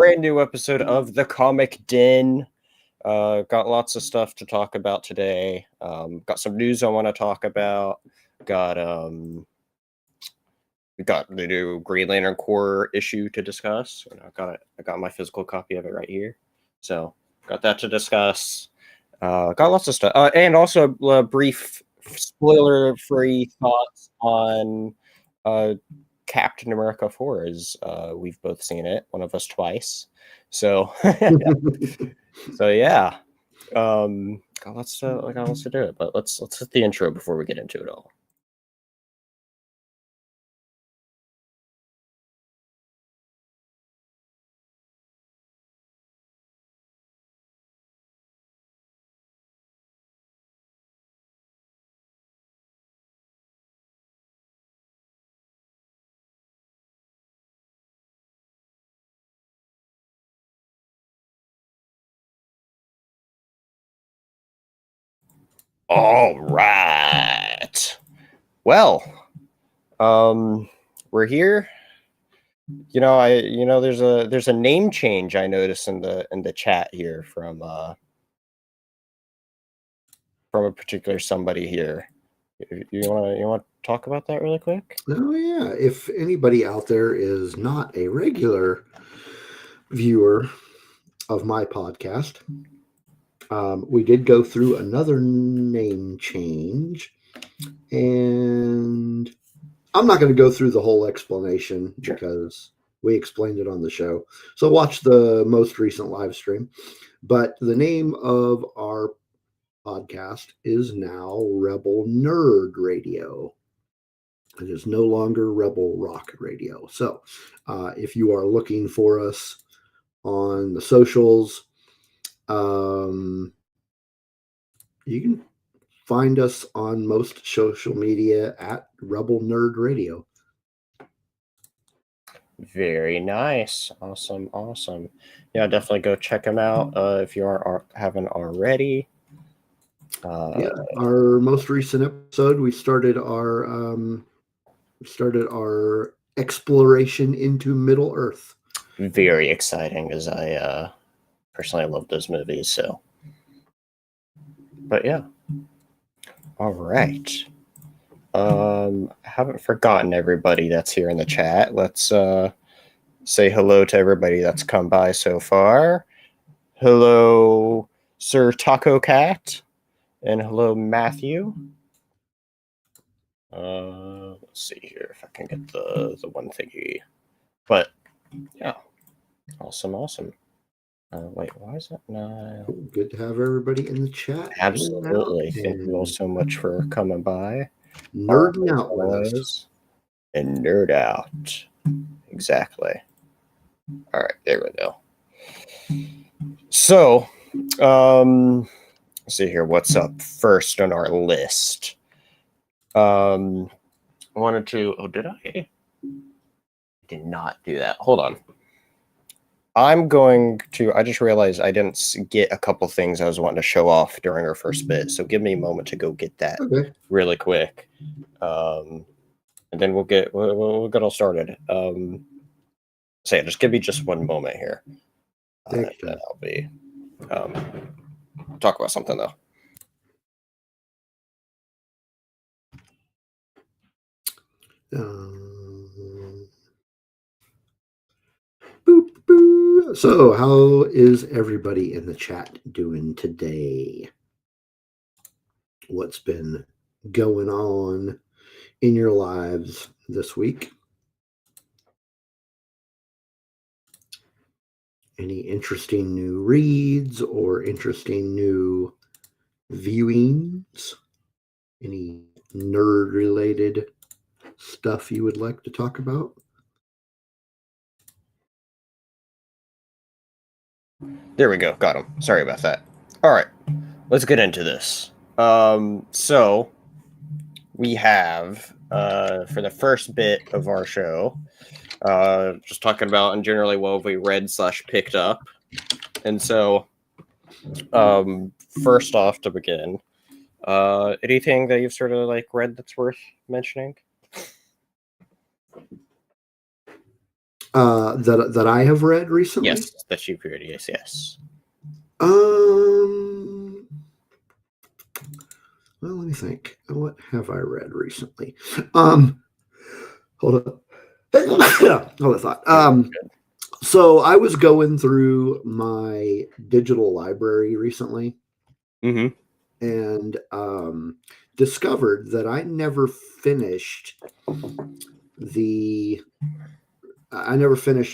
brand new episode of the Comic Den. Got lots of stuff to talk about today. Got some news I want to talk about. We got the new Green Lantern Corps issue to discuss. And I got my physical copy of it right here. So got that to discuss. Got lots of stuff, and also brief spoiler-free thoughts on Captain America 4, as we've both seen it, one of us twice. So, so yeah, got lots to do it. But let's hit the intro before we get into it all. All right. Well, we're here. There's a name change I noticed in the chat here from a particular somebody here. You want to talk about that really quick? Oh yeah. If anybody out there is not a regular viewer of my podcast, we did go through another name change, and I'm not going to go through the whole explanation because we explained it on the show. So watch the most recent live stream. But the name of our podcast is now Rebel Nerd Radio. It is no longer Rebel Rock Radio. So if you are looking for us on the socials, you can find us on most social media at Rebel Nerd Radio. Very nice. Awesome. Yeah, definitely go check them out if you haven't already. Our most recent episode, we started our exploration into Middle Earth. Very exciting, as I personally love those movies. So, but yeah. All right. Haven't forgotten everybody that's here in the chat. Let's say hello to everybody that's come by so far. Hello, Sir Taco Cat, and hello, Matthew. Let's see here if I can get the one thingy. But yeah, awesome. Wait, why is that not? Good to have everybody in the chat. Absolutely. Thank you all so much for coming by. Nerding out with us. And nerd out. Exactly. All right, there we go. So, let's see here. What's up first on our list? I wanted to. Oh, did I? I did not do that. Hold on. I just realized I didn't get a couple things I was wanting to show off during our first bit. So give me a moment to go get that really quick. And then we'll get all started. Just give me just one moment here. And I'll be talk about something though. Boop, boop. So, how is everybody in the chat doing today? What's been going on in your lives this week? Any interesting new reads or interesting new viewings? Any nerd-related stuff you would like to talk about? There we go. Got him. Sorry about that. All right. Let's get into this. So we have, for the first bit of our show, just talking about and generally what we read / picked up. And so, first off to begin, anything that you've sort of read that's worth mentioning? That I have read recently. Yes, that you've read. Yes. Well, let me think. What have I read recently? Hold on. Hold a thought. So I was going through my digital library recently, Mm-hmm. and discovered that I never finished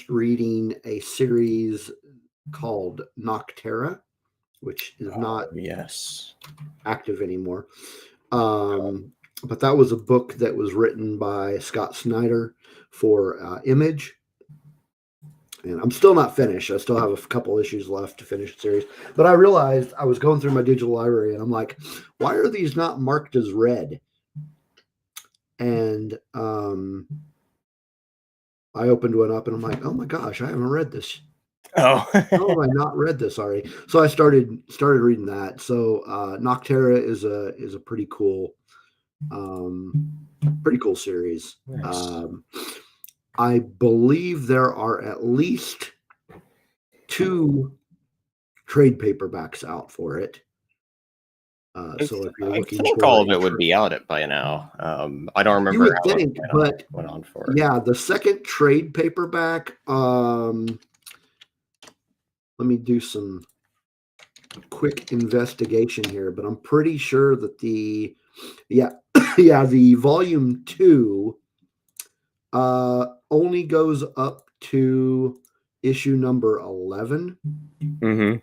reading a series called Noctera, which is not Yes. active anymore. But that was a book that was written by Scott Snyder for Image. And I'm still not finished. I still have a couple issues left to finish the series. But I realized I was going through my digital library and I'm like, why are these not marked as read? And I opened one up and I'm like, oh my gosh, I haven't read this. Oh. How have I not read this already? So I started reading that. So Noctera is a pretty cool series. Nice. I believe there are at least 2 trade paperbacks out for it. So if you're I looking think for all of it would be out by now. I don't you remember would how long think, it but went on for. yeah, the second trade paperback. Let me do some quick investigation here, but I'm pretty sure that the volume 2 only goes up to issue number 11. Mm-hmm.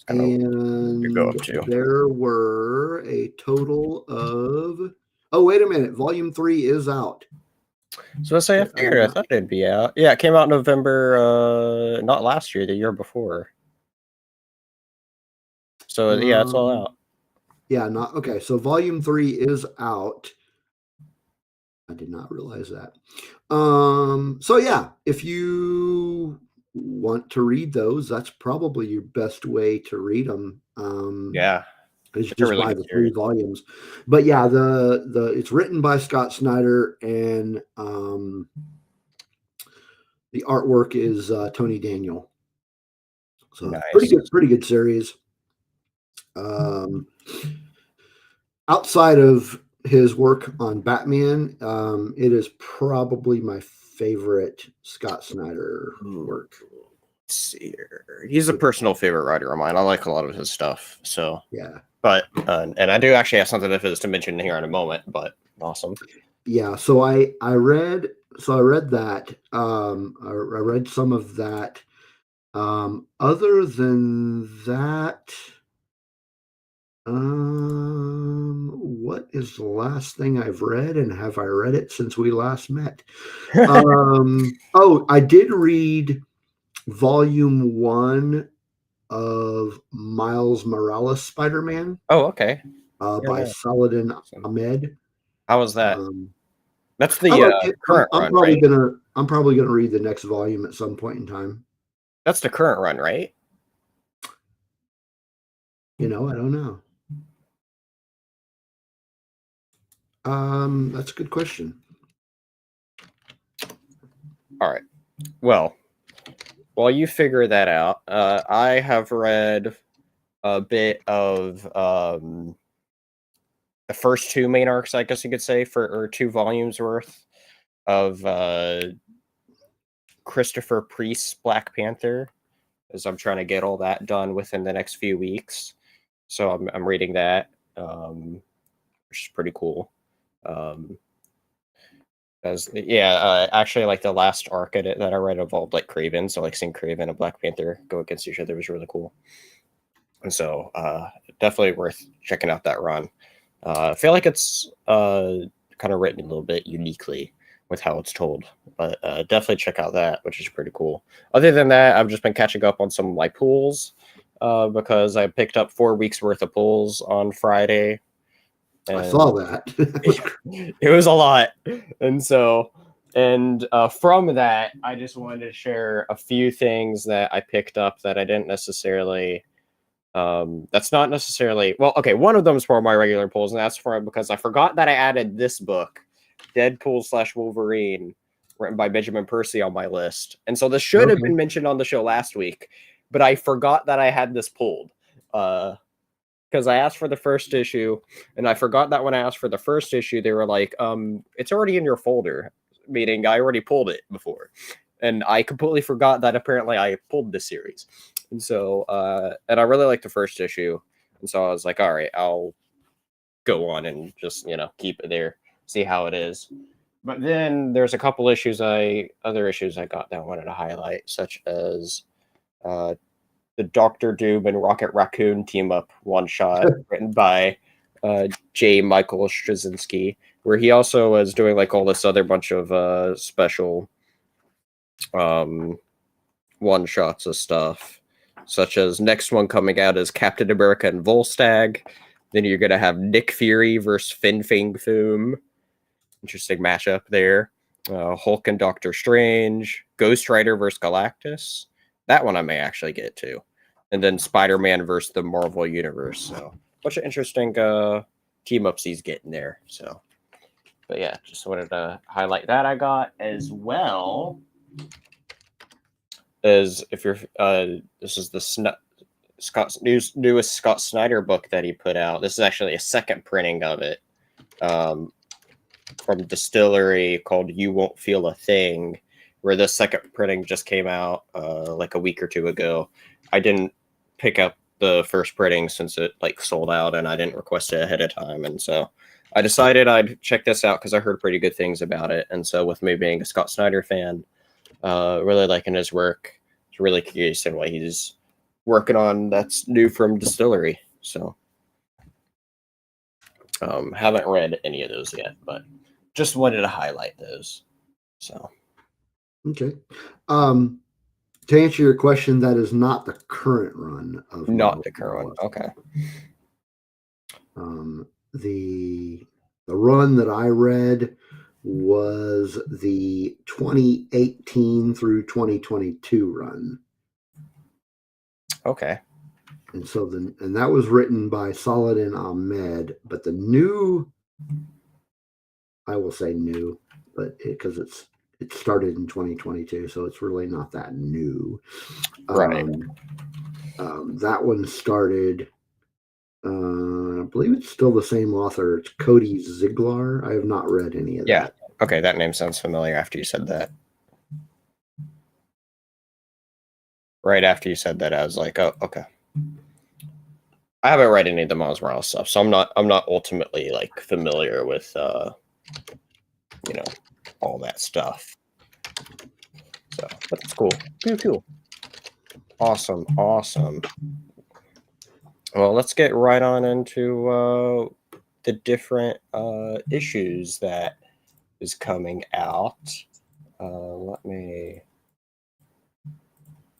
And go up to. there were a total of, oh, wait a minute, volume 3 is out. So let's say I thought it'd be out. Yeah, it came out in November, not last year, the year before. So yeah, it's all out. Yeah, not okay. So volume 3 is out. I did not realize that. So yeah, if you want to read those, that's probably your best way to read them. Yeah. Is It's a just really buy good the 3 series. volumes. But yeah, the it's written by Scott Snyder and the artwork is Tony Daniel. So Nice. pretty good series. Outside of his work on Batman, it is probably my favorite Scott Snyder work. Let's see here. He's a personal favorite writer of mine. I like a lot of his stuff. So yeah, but and I do actually have something of his to mention here in a moment. But awesome. Yeah, so I read that. I read some of that. Other than that, what is the last thing I've read, and have I read it since we last met? Oh, I did read volume 1 of Miles Morales Spider-Man. Oh, okay. By Saladin Ahmed. How was that? That's the current I'm run, probably right? I'm probably gonna read the next volume at some point in time. That's the current run, right? I don't know. That's a good question. All right. Well, while you figure that out, I have read a bit of the first 2 main arcs, I guess you could say, or 2 volumes worth of Christopher Priest's Black Panther, as I'm trying to get all that done within the next few weeks. So I'm reading that, which is pretty cool. Actually, like the last arc in it that I read involved like Kraven, so like seeing Kraven and Black Panther go against each other was really cool. And so definitely worth checking out that run. I feel like it's kind of written a little bit uniquely with how it's told, but definitely check out that, which is pretty cool. Other than that, I've just been catching up on some of my pools because I picked up 4 weeks worth of pools on Friday. I saw that. It was a lot. And so, from that, I just wanted to share a few things that I picked up that I didn't necessarily that's not necessarily well, okay, one of them is for my regular pulls, and that's for because I forgot that I added this book, Deadpool / Wolverine, written by Benjamin Percy on my list. And so this should have been mentioned on the show last week, but I forgot that I had this pulled. Because I asked for the first issue, and I forgot that when I asked for the first issue, they were like, it's already in your folder, meaning I already pulled it before. And I completely forgot that apparently I pulled this series. And so, and I really liked the first issue. And so I was like, all right, I'll go on and just, keep it there, see how it is. But then there's a couple other issues I got that I wanted to highlight, such as the Doctor Doom and Rocket Raccoon team up one shot written by J. Michael Straczynski, where he also was doing like all this other bunch of special one shots of stuff, such as next one coming out is Captain America and Volstagg. Then you're gonna have Nick Fury versus Fin Fang Foom. Interesting matchup there. Hulk and Doctor Strange, Ghost Rider versus Galactus. That one I may actually get to. And then Spider-Man versus the Marvel Universe. So a bunch of interesting team-ups he's getting there. So, but yeah, just wanted to highlight that I got, as well as if you're this is the Scott's newest Scott Snyder book that he put out. This is actually a second printing of it. From Distillery, called You Won't Feel a Thing, where the second printing just came out like a week or two ago. I didn't pick up the first printing since it like sold out, and I didn't request it ahead of time, and so I decided I'd check this out because I heard pretty good things about it. And so with me being a Scott Snyder fan, really liking his work, really curious in what he's working on that's new from Distillery. So haven't read any of those yet, but just wanted to highlight those. So okay. To answer your question, that is not the current run of not the current one. Okay. The run that I read was the 2018 through 2022 run. Okay. And so and that was written by Saladin Ahmed, but the new, I will say new, but because it started in 2022, so it's really not that new. Right. That one started, I believe it's still the same author. It's Cody Ziegler. I have not read any of that. Okay, that name sounds familiar after you said that. Right after you said that, I was like, oh, okay. I haven't read any of the Miles Morales stuff, so I'm not ultimately like familiar with all that stuff. So, but that's cool. Cool. Awesome. Well, let's get right on into the different issues that is coming out.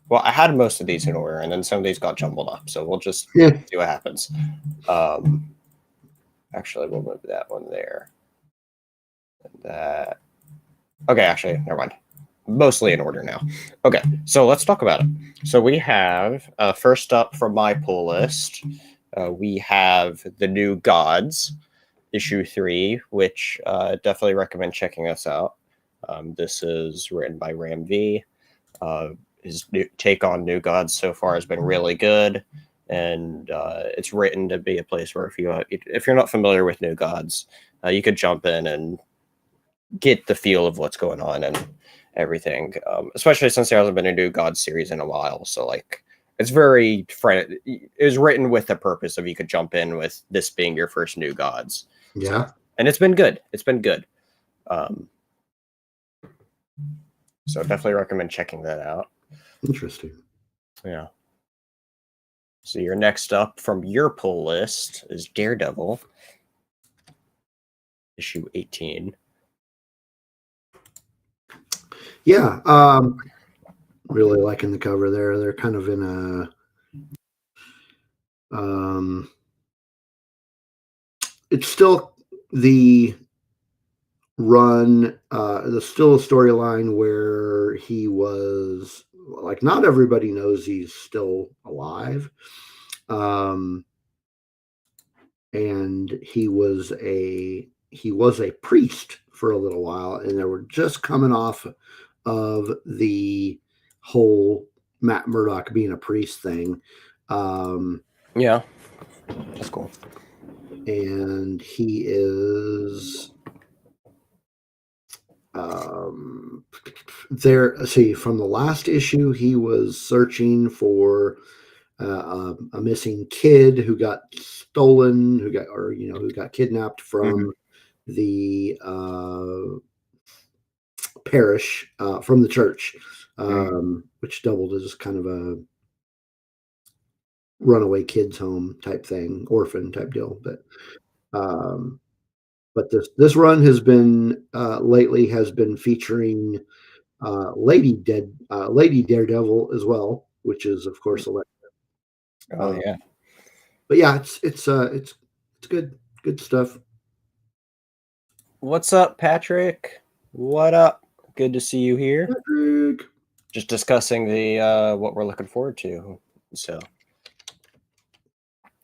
Well, I had most of these in order, and then some of these got jumbled up, so we'll just see what happens. Actually, we'll move that one there. That. Okay, actually, never mind. Mostly in order now. Okay, so let's talk about it. So we have, first up from my pull list, we have The New Gods, issue 3, which definitely recommend checking us out. This is written by Ram V. His take on New Gods so far has been really good, and it's written to be a place where if you're not familiar with New Gods, you could jump in and get the feel of what's going on and everything, especially since there hasn't been a New Gods series in a while. So like it's very it was written with the purpose of you could jump in with this being your first New Gods. Yeah. And it's been good. So definitely recommend checking that out. Interesting. Yeah. So your next up from your pull list is Daredevil, issue 18. Yeah. Really liking the cover there. They're kind of in a it's still the run, there's still a storyline where he was like, not everybody knows he's still alive. And he was a priest for a little while, and they were just coming off of the whole Matt Murdock being a priest thing. Yeah, that's cool. And he is there. See, from the last issue, he was searching for a missing kid who got stolen, who got kidnapped from the parish, from the church, which doubled as kind of a runaway kids home type thing, orphan type deal. But this run has been lately has been featuring Lady Daredevil as well, which is of course Oh yeah. but yeah, it's good stuff. What's up, Patrick? What up? Good to see you here. Patrick. Just discussing the what we're looking forward to. So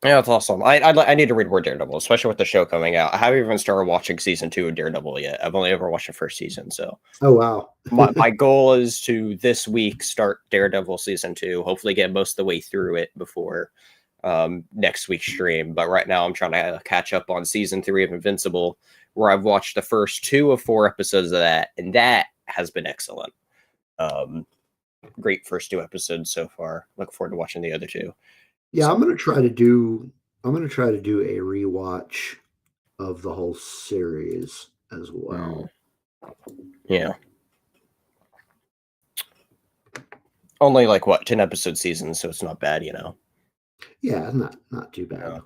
yeah, that's awesome. I need to read more Daredevil, especially with the show coming out. I haven't even started watching season 2 of Daredevil yet. I've only ever watched the first season. So Oh wow. my goal is to this week start Daredevil season 2. Hopefully get most of the way through it before next week's stream. But right now I'm trying to catch up on season 3 of Invincible, where I've watched the first 2 of 4 episodes of that, and that has been excellent. Great first 2 episodes so far. Look forward to watching the other 2. Yeah, I'm gonna try to do a rewatch of the whole series as well. Yeah. Only like what, 10 episode seasons, so it's not bad, you know. Yeah, not too bad.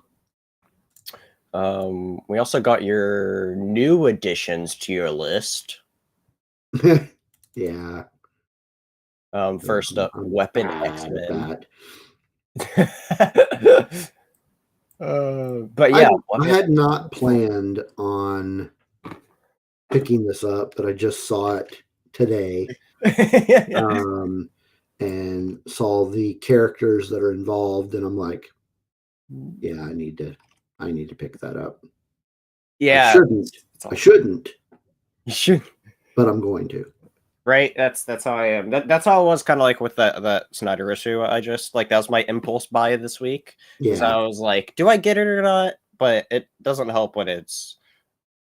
We also got your new additions to your list. Yeah. First up, Weapon X-Men. But yeah, I had not planned on picking this up, but I just saw it today. And saw the characters that are involved, and I'm like, yeah, I need to pick that up. Yeah, I shouldn't, you should, but I'm going to. Right, that's how I am. That's how it was kind of like with that Snyder issue. I just like, that was my impulse buy this week. Yeah, I was like, do I get it or not? But it doesn't help when it's,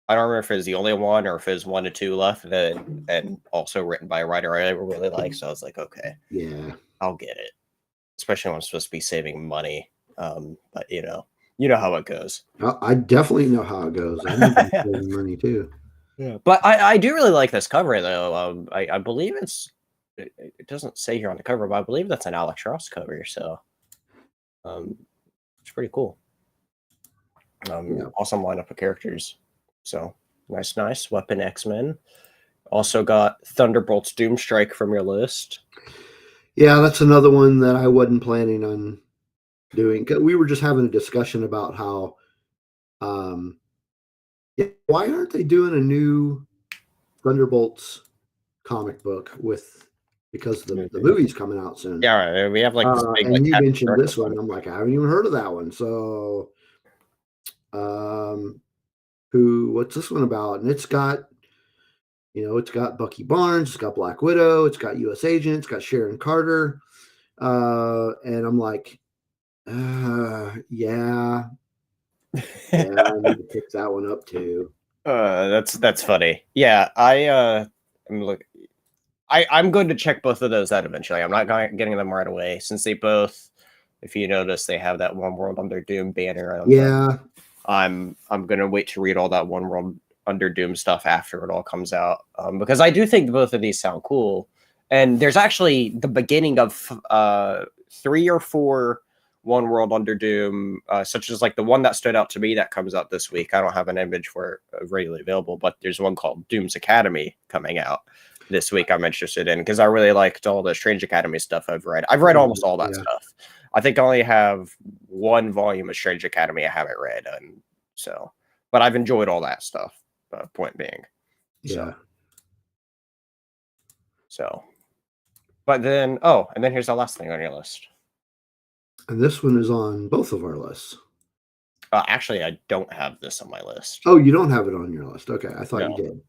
I don't remember if it's the only one or if it's 1 to 2 left, and also written by a writer I really like. So I was like, okay, yeah, I'll get it, especially when I'm supposed to be saving money. But you know how it goes. I definitely know how it goes. I need to save money too. Yeah, but I do really like this cover though. I believe it doesn't say here on the cover, but I believe that's an Alex Ross cover. So, it's pretty cool. Awesome lineup of characters. So nice. Weapon X-Men. Also got Thunderbolt's Doomstrike from your list. Yeah, that's another one that I wasn't planning on doing. We were just having a discussion about how, why aren't they doing a new Thunderbolts comic book because the movie's coming out soon? Yeah, we have like this big. And you mentioned this one. I'm like, I haven't even heard of that one. So, what's this one about? And it's got Bucky Barnes, it's got Black Widow, it's got U.S. Agent, it's got Sharon Carter, and I'm like, yeah, I need to pick that one up too. That's funny. Yeah, I'm going to check both of those out eventually. I'm not getting them right away, since they both, if you notice, they have that One World Under Doom banner. Yeah, I'm gonna wait to read all that One World Under Doom stuff after it all comes out, because I do think both of these sound cool. And there's actually the beginning of 3 or 4 One World Under Doom, such as like the one that stood out to me that comes out this week. I don't have an image for it readily available, but there's one called Doom's Academy coming out this week I'm interested in, because I really liked all the Strange Academy stuff I've read. I've read almost all that stuff. I think I only have 1 volume of Strange Academy I haven't read, and so, but I've enjoyed all that stuff. Point being, so, but then and then here's the last thing on your list, and this one is on both of our lists. Actually, I don't have this on my list. Oh, you don't have it on your list? Okay, I thought you did.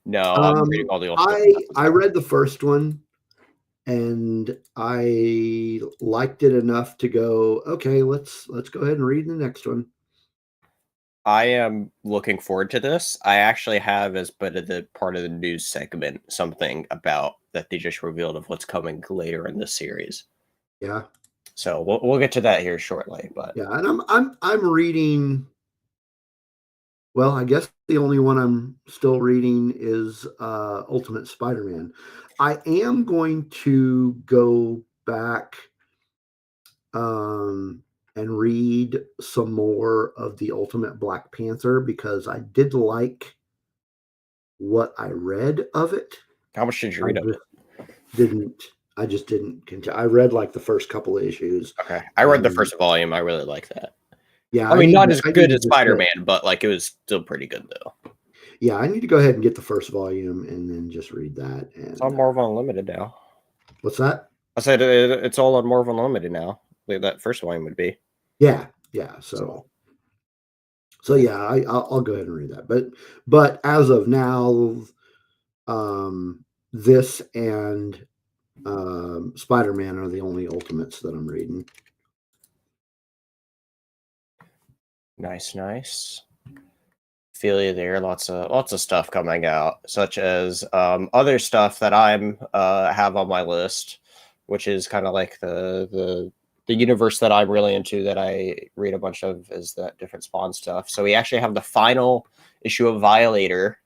No, I'm reading all the Ultimate. I read the first one and I liked it enough to go, okay, let's go ahead and read the next one. I am looking forward to this. I actually have, as part of the news segment, something about that they just revealed of what's coming later in the series. Yeah. So we'll get to that here shortly. But yeah, and I'm reading. Well, I guess the only one I'm still reading is Ultimate Spider-Man. I am going to go back and read some more of the Ultimate Black Panther because I did like what I read of it. how much did you I read of it? didn't. I just didn't continue. I read like the first couple of issues. Okay, I read the and first volume. I really like that. yeah, I mean, not as I good need as to just Spider-Man, but like it was still pretty good though. yeah, I need to go ahead and get the first volume and then just read that. It's on And Marvel Unlimited now. what's that? I said it's all on Marvel Unlimited now. Like that first volume would be. Yeah, yeah. So So yeah, I'll go ahead and read that. But as of now, this and Spider-Man are the only Ultimates that I'm reading. nice. Feel you there. Lots of stuff coming out, such as other stuff that I'm have on my list, which is kind of like the universe that I'm really into that I read a bunch of is that different Spawn stuff. So we actually have the final issue of Violator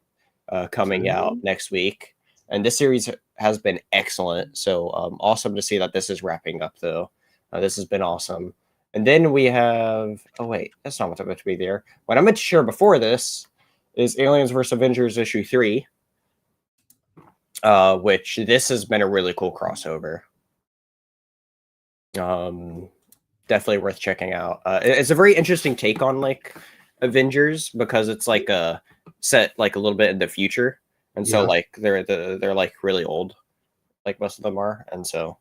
coming out next week, and this series has been excellent. So awesome to see that this is wrapping up though. This has been awesome. And then we have, oh wait, that's not what's meant to be there. What I meant to share before this is Aliens vs. Avengers issue 3, which this has been a really cool crossover. Definitely worth checking out. It's a very interesting take on like Avengers because it's like a set like a little bit in the future, and so like they're like really old, like most of them are, and so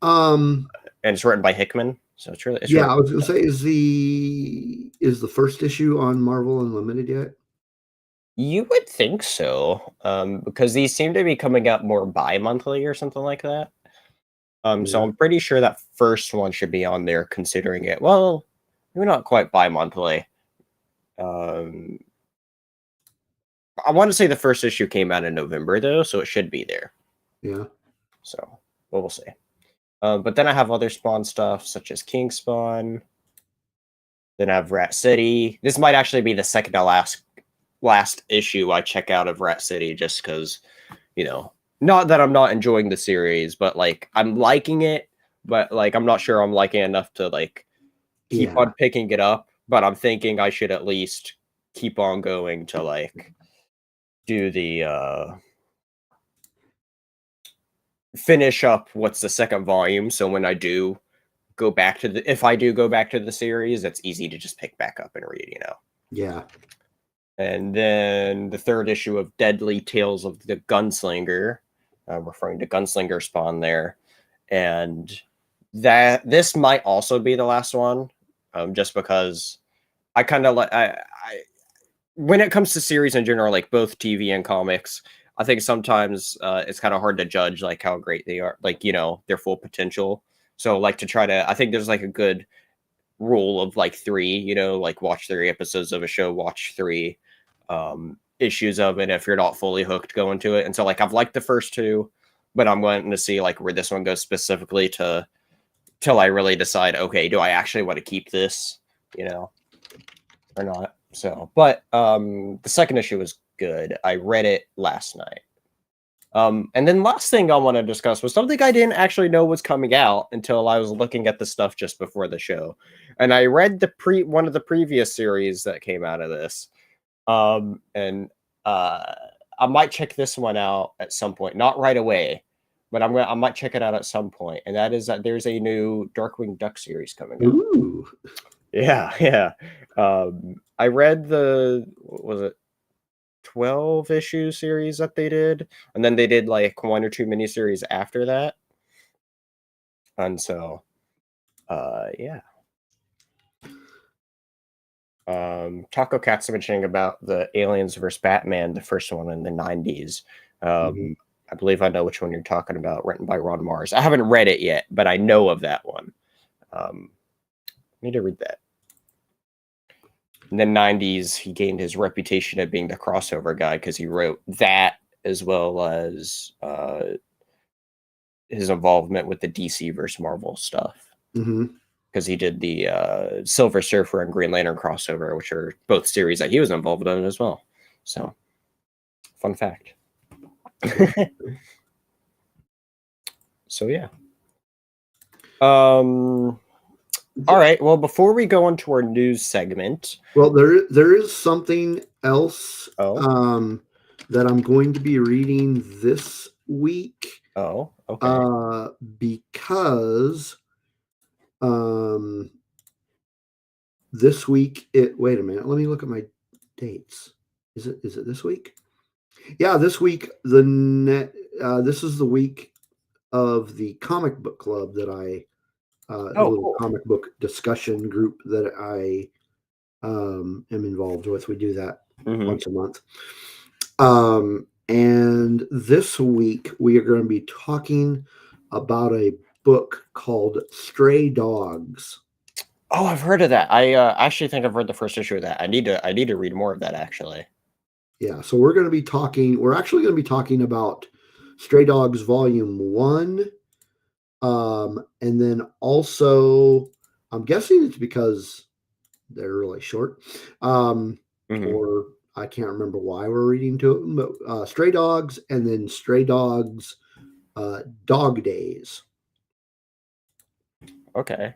and it's written by Hickman. So it's really I was gonna say, is the first issue on Marvel Unlimited yet? You would think so, because these seem to be coming out more bi-monthly or something like that. So I'm pretty sure that first one should be on there, considering it. Well, maybe not quite bi-monthly. I want to say the first issue came out in November though, so it should be there. Yeah. So we'll see. But then I have other Spawn stuff such as King Spawn. Then I have Rat City. This might actually be the second to last issue I check out of Rat City, just because, you know, not that I'm not enjoying the series, but like I'm liking it, but like I'm not sure I'm liking it enough to like keep on picking it up. But I'm thinking I should at least keep on going to like do the finish up what's the second volume. So when I do go back to if I do go back to the series, it's easy to just pick back up and read, you know. Yeah. And then the third issue of Deadly Tales of the Gunslinger, referring to Gunslinger Spawn there. And that this might also be the last one, just because I kind of like I when it comes to series in general, like both TV and comics, I think sometimes it's kind of hard to judge like how great they are, like, you know, their full potential. So like to try to, I think there's like a good rule of like 3, you know, like watch 3 episodes of a show, watch 3 issues of it if you're not fully hooked going to it. And so like I've liked the first 2, but I'm wanting to see like where this one goes specifically to till I really decide, okay, do I actually want to keep this, you know, or not. So but the second issue was good. I read it last night. And then last thing I want to discuss was something I didn't actually know was coming out until I was looking at the stuff just before the show. And I read one of the previous series that came out of this. And I might check this one out at some point, not right away, but I might check it out at some point. And that is that there's a new Darkwing Duck series coming out. Ooh. Yeah. I read was it 12 issue series that they did, and then they did like 1 or 2 miniseries after that. And so yeah. Taco Cat's mentioning about the Aliens versus Batman, the first one in the 90s. I believe I know which one you're talking about, written by Ron Mars. I haven't read it yet, but I know of that one. Need to read that. In the 90s, he gained his reputation of being the crossover guy because he wrote that, as well as his involvement with the DC versus Marvel stuff. Because he did the Silver Surfer and Green Lantern crossover, which are both series that he was involved in as well. So, fun fact. So, yeah. All right. Well, before we go into our news segment, well, there is something else that I'm going to be reading this week. Oh, okay. Because this week wait a minute, let me look at my dates. Is it this week? Yeah, this week this is the week of the comic book club that I little cool. comic book discussion group that I am involved with. We do that once a month. And this week we are going to be talking about a book called Stray Dogs. Oh, I've heard of that. I actually think I've read the first issue of that. I need to read more of that, actually. Yeah, so we're actually going to be talking about Stray Dogs Volume 1. And then also, I'm guessing it's because they're really short. Or I can't remember why we're reading to them, but Stray Dogs and then Stray Dogs Dog Days. Okay.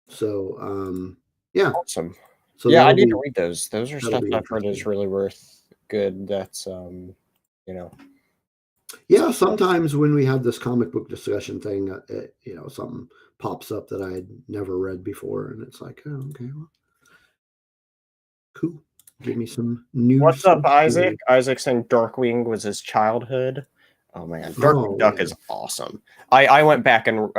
So, yeah. Awesome. So yeah, I need to read those. Those are stuff I've heard is really good. That's, Yeah, sometimes when we have this comic book discussion thing, something pops up that I had never read before, and it's like, oh, okay, well, cool. Give me some news. What's up, Isaac? Isaac saying Darkwing was his childhood. Oh man, Darkwing Duck is awesome. I went back and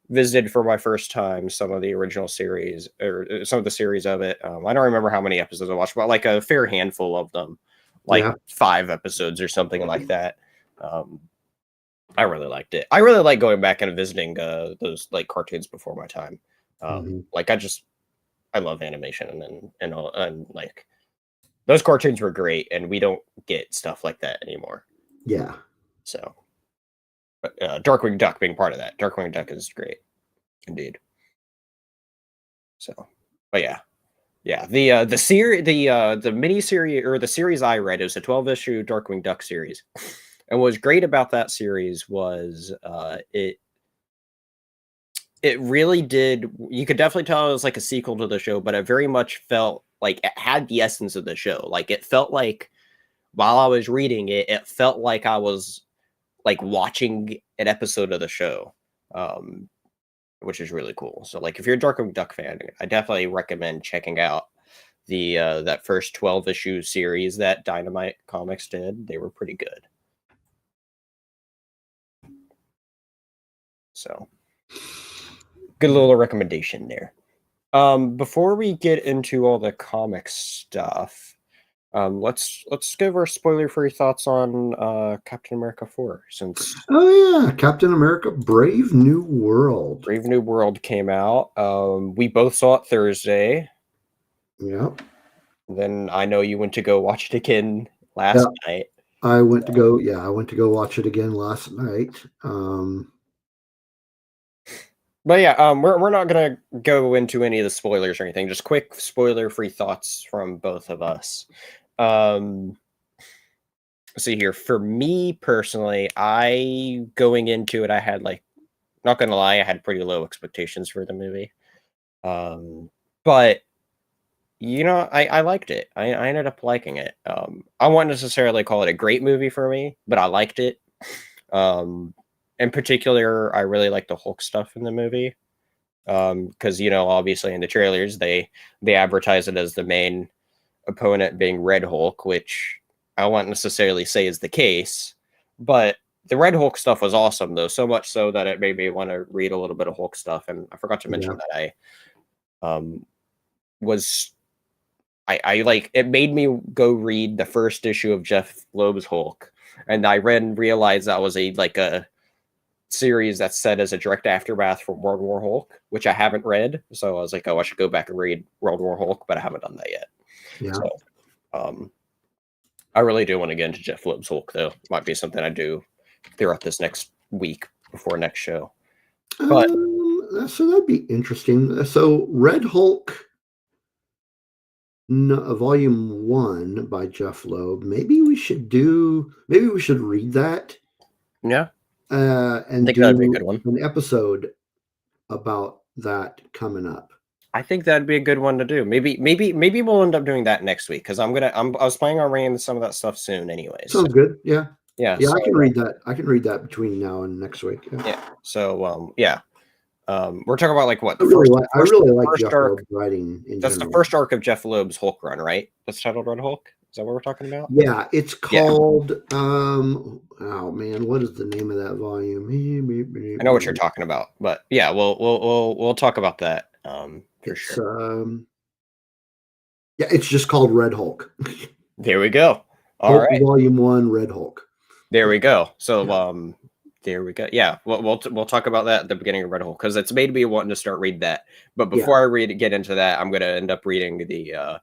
visited for my first time some of the original series, or some of the series of it. I don't remember how many episodes I watched, but like a fair handful of them, like 5 episodes or something like that. I really liked it. I really like going back and visiting those like cartoons before my time. Like I love animation and like those cartoons were great, and we don't get stuff like that anymore. Yeah. So, but Darkwing Duck being part of that, Darkwing Duck is great, indeed. So, but yeah. The series, the mini series or the series I read, it was a 12-issue Darkwing Duck series, and what was great about that series was it really did. You could definitely tell it was like a sequel to the show, but it very much felt like it had the essence of the show. Like it felt like while I was reading it, it felt like I was like watching an episode of the show, which is really cool. So like if you're a Darkwing Duck fan, I definitely recommend checking out the that first 12-issue series that Dynamite Comics did. They were pretty good. So good little recommendation there. Before we get into all the comic stuff, let's give our spoiler-free thoughts on Captain America 4. Captain America: Brave New World. Brave New World came out. We both saw it Thursday. Yep. Then I know you went to go watch it again last night. I went to go watch it again last night. But yeah, we're not gonna go into any of the spoilers or anything. Just quick spoiler-free thoughts from both of us. See here, for me personally, going into it, I had not gonna lie, I had pretty low expectations for the movie. But I liked it. I ended up liking it. I wouldn't necessarily call it a great movie for me, but I liked it. In particular, I really like the Hulk stuff in the movie. Because obviously in the trailers they advertise it as the main opponent being Red Hulk, which I won't necessarily say is the case, but the Red Hulk stuff was awesome though, so much so that it made me want to read a little bit of Hulk stuff. And I forgot to mention that was I like it made me go read the first issue of Jeff Loeb's Hulk, and I read and realized that was a series that's set as a direct aftermath from World War Hulk, which I haven't read. So I was like, oh, I should go back and read World War Hulk, but I haven't done that yet. Yeah. So I really do want to get into Jeff Loeb's Hulk, though. Might be something I do throughout this next week before next show. But so that'd be interesting. So Red Hulk, Volume 1 by Jeff Loeb. Maybe we should read that. Yeah. And I think do that'd be a good one. An episode about that coming up. I think that'd be a good one to do. Maybe we'll end up doing that next week because I was planning on reading some of that stuff soon, anyways. Sounds good. Yeah. Yeah. Yeah, so, I can read that. I can read that between now and next week. Yeah. So yeah. We're talking about like what? I really like Jeff Loeb's writing. That's the first arc of Jeff Loeb's Hulk run, right? That's titled Red Hulk. Is that what we're talking about? Yeah, it's called. Oh man, what is the name of that volume? I know what you're talking about, but yeah, we'll talk about that for sure. Yeah, it's just called Red Hulk. There we go. All Hulk right, Volume 1, Red Hulk. There we go. So there we go. Yeah, we'll talk about that at the beginning of Red Hulk because it's made me wanting to start read that. But before I get into that, I'm going to end up reading the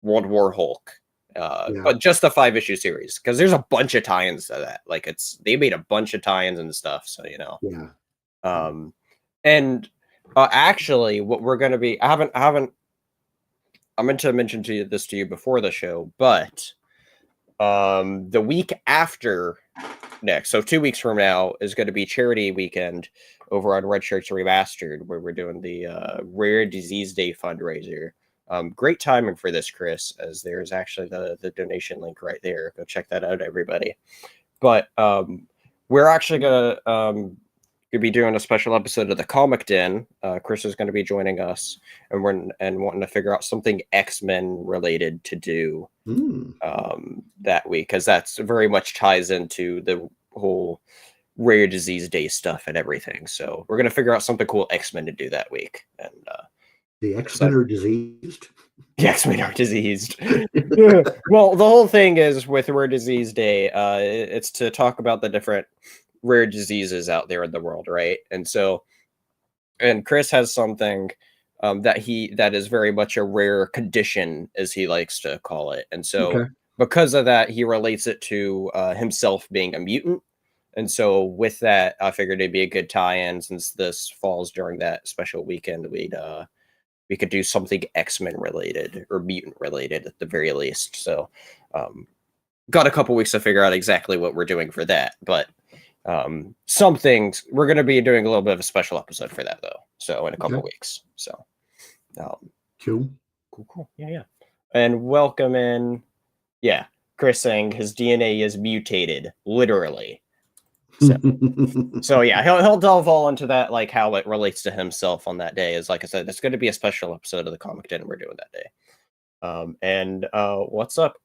World War Hulk, but just the 5-issue series because there's a bunch of tie-ins to that. Like they made a bunch of tie-ins and stuff. So Yeah. And actually, what we're going to be, I meant to mention this to you before the show, but the week after next, so 2 weeks from now, is going to be charity weekend over on Red Shirts Remastered, where we're doing the Rare Disease Day fundraiser. Great timing for this, Chris, as there's actually the donation link right there. Go check that out, everybody. But we're actually gonna be doing a special episode of the Comic Den. Chris is going to be joining us, and wanting to figure out something X-Men related to do that week, because that's very much ties into the whole Rare Disease Day stuff and everything. So we're going to figure out something cool X-Men to do that week. And the X-Men are diseased. The X-Men are diseased. Well, the whole thing is with Rare Disease Day, it's to talk about the different rare diseases out there in the world, right? And Chris has something that is very much a rare condition, as he likes to call it. And so because of that, he relates it to himself being a mutant. And so with that, I figured it'd be a good tie-in, since this falls during that special weekend. We could do something X-Men related or mutant related at the very least. So got a couple weeks to figure out exactly what we're doing for that, but some things we're going to be doing a little bit of a special episode for that, though. So in a couple weeks. So cool. Yeah. And welcome in. Yeah. Chris saying his DNA is mutated, literally. So yeah, he'll delve all into that, like how it relates to himself on that day. Is, like I said, it's going to be a special episode of the Comic Den we're doing that day. And what's up,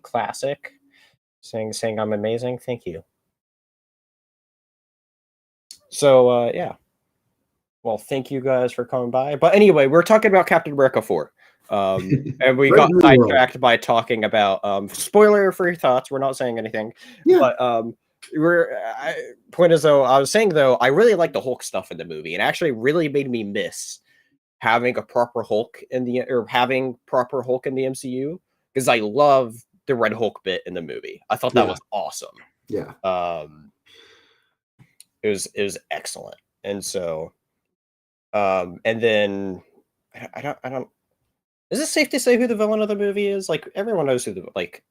Classic? Saying I'm amazing. Thank you. So yeah. Well, thank you guys for coming by. But anyway, we're talking about Captain America 4. And we got sidetracked by talking about spoiler for your thoughts. We're not saying anything. Yeah. But point is, though, I was saying, though, I really like the Hulk stuff in the movie, and actually really made me miss having a proper Hulk having proper Hulk in the MCU, because I love the Red Hulk bit in the movie. I thought that was awesome. Yeah. It was excellent. And so and then I don't is it safe to say who the villain of the movie is? Like, everyone knows who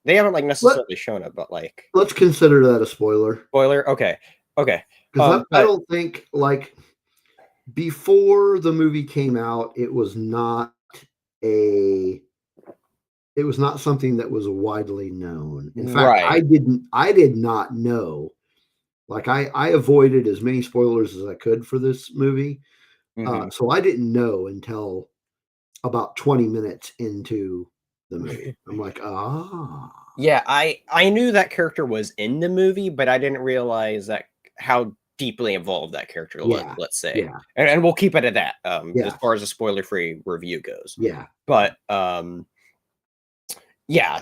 they haven't necessarily shown it, but let's consider that a spoiler. Okay. Because I don't think, before the movie came out, it was not something that was widely known. In fact, I did not know. I avoided as many spoilers as I could for this movie. So I didn't know until about 20 minutes into the movie. I'm like, ah. Yeah, I knew that character was in the movie, but I didn't realize that how deeply involved that character was, Yeah. let's say. Yeah. And we'll keep it at that, as Yeah. far as a spoiler-free review goes. Yeah. But, yeah,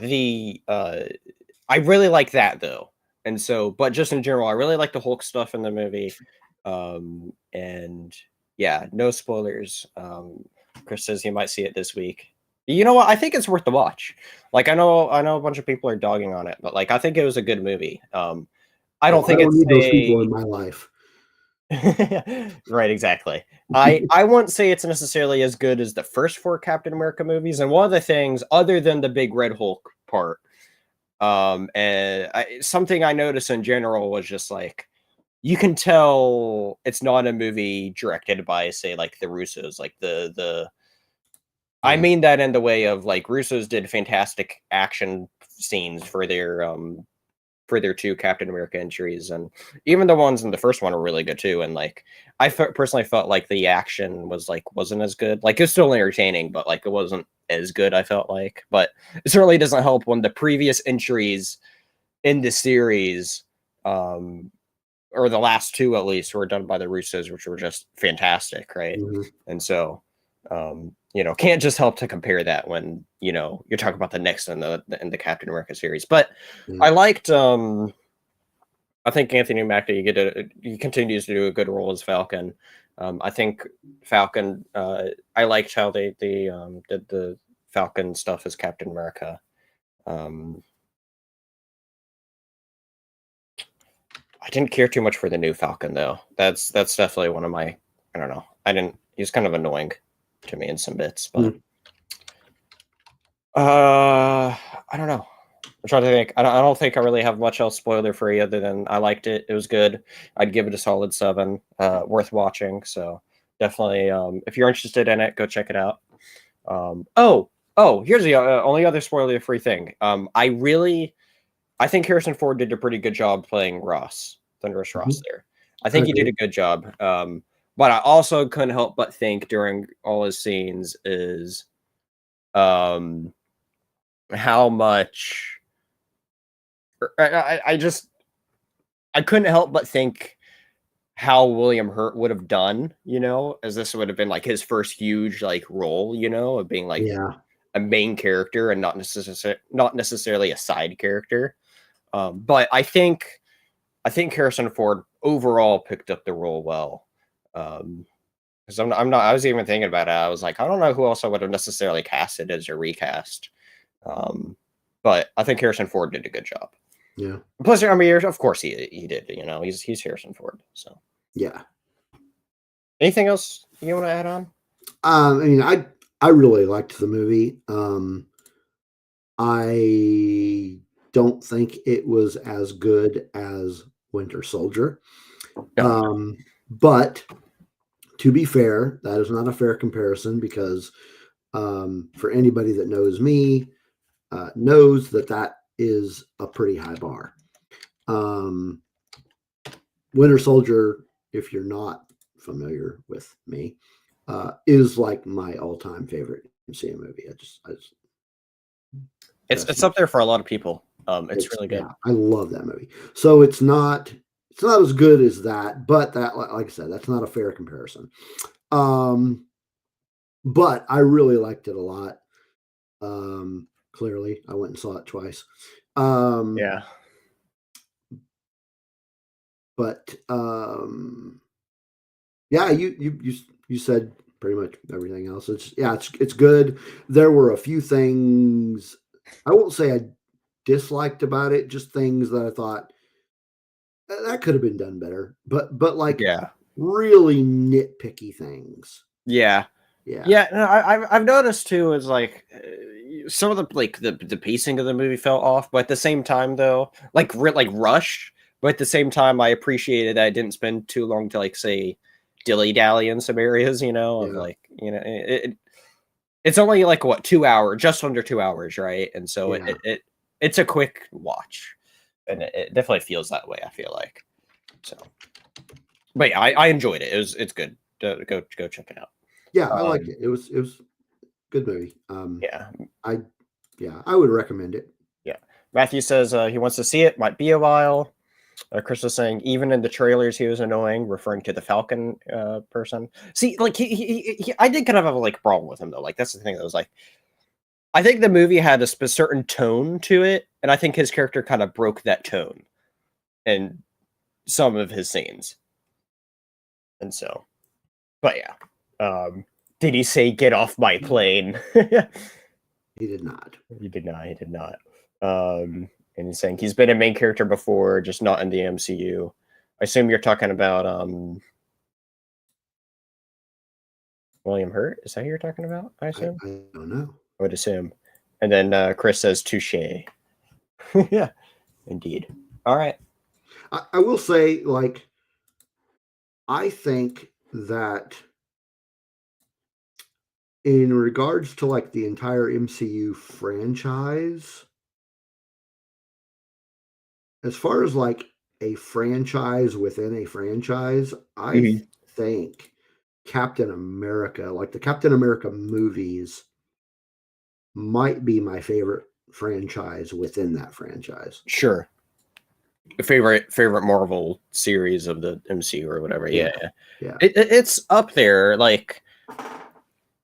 I really like that, though. And so but just in general, I really like the Hulk stuff in the movie. And, yeah, no spoilers. Chris says he might see it this week. You know what? I think it's worth the watch. Like, I know a bunch of people are dogging on it, but, like, I think it was a good movie. I don't Well, I think don't it's need those people in my life. Right, exactly. I wouldn't say it's necessarily as good as the first 4 Captain America movies, and one of the things, other than the big Red Hulk part, and something I noticed in general was just, like, you can tell it's not a movie directed by, say, like, the Russos, like, I Yeah. mean that in the way of, like, Russos did fantastic action scenes for their 2 Captain America entries, and even the ones in the first one are really good too, and, like, personally felt like the action wasn't as good. Like, it's still entertaining, but, like, it wasn't as good, I felt like. But it certainly doesn't help when the previous entries in the series, or the last 2 at least, were done by the Russos, which were just fantastic, right? Mhm. And so, can't just help to compare that when, you're talking about the next in the Captain America series. But Yeah. I liked, I think Anthony Mackie, he continues to do a good role as Falcon. I think Falcon, I liked how they did the Falcon stuff as Captain America. I didn't care too much for the new Falcon though. That's definitely one of my, I don't know. He's kind of annoying to me in some bits, but I don't know. I'm trying to think. I don't think I really have much else spoiler free other than I liked it. It was good. I'd give it a solid 7. Worth watching. So definitely, if you're interested in it, go check it out. Here's the only other spoiler free thing. I think Harrison Ford did a pretty good job playing Thunderous Ross there. I think he did a good job. But I also couldn't help but think during all his scenes is how much I couldn't help but think how William Hurt would have done, as this would have been like his first huge like role, of being like Yeah. a main character and not necessarily a side character. But I think Harrison Ford overall picked up the role well. Because I was even thinking about it. I was like, I don't know who else I would have necessarily casted as a recast. But I think Harrison Ford did a good job. Yeah. Plus, I mean, of course he did. He's Harrison Ford. So Yeah. anything else you want to add on? I mean, I really liked the movie. I don't think it was as good as Winter Soldier. No. But to be fair, that is not a fair comparison because for anybody that knows me, knows that is a pretty high bar. Winter Soldier, if you're not familiar with me, is like my all-time favorite MCU movie. It's up there for a lot of people. It's really good. Yeah, I love that movie. So it's not as good as that, but that, like I said, that's not a fair comparison. But I really liked it a lot. Clearly, I went and saw it twice. Yeah. But yeah, you said pretty much everything else. It's good. There were a few things I won't say I disliked about it, just things that I thought that could have been done better. But like really nitpicky things. Yeah. No, I've noticed too is like some of the pacing of the movie fell off, but at the same time though, like rushed. But at the same time, I appreciated that I didn't spend too long to like say dilly dally in some areas. Of like it's only like what 2 hours, just under 2 hours, right? And so it's a quick watch, and it definitely feels that way. I feel like so. But yeah, I enjoyed it. It's good. Go check it out. Yeah, I liked it. It was good movie. Yeah, I Yeah, I would recommend it. Yeah. Matthew says he wants to see it. Might be a while. Chris was saying even in the trailers he was annoying, referring to the Falcon person. See, like I did kind of have a like problem with him though. Like that's the thing that was like, I think the movie had a certain tone to it, and I think his character kind of broke that tone in some of his scenes. And so, but yeah, did he say "get off my plane"? He did not. He did not. He did not. And he's saying he's been a main character before, just not in the MCU. I assume you're talking about William Hurt. Is that who you're talking about? I assume. I don't know. I would assume. And then Chris says touche. Yeah, indeed. All right. I will say, like, I think that in regards to like the entire MCU franchise, as far as like a franchise within a franchise, I think Captain America, like the Captain America movies, might be my favorite franchise within that franchise. Sure. Favorite Marvel series of the MCU or whatever. Yeah. It's up there. Like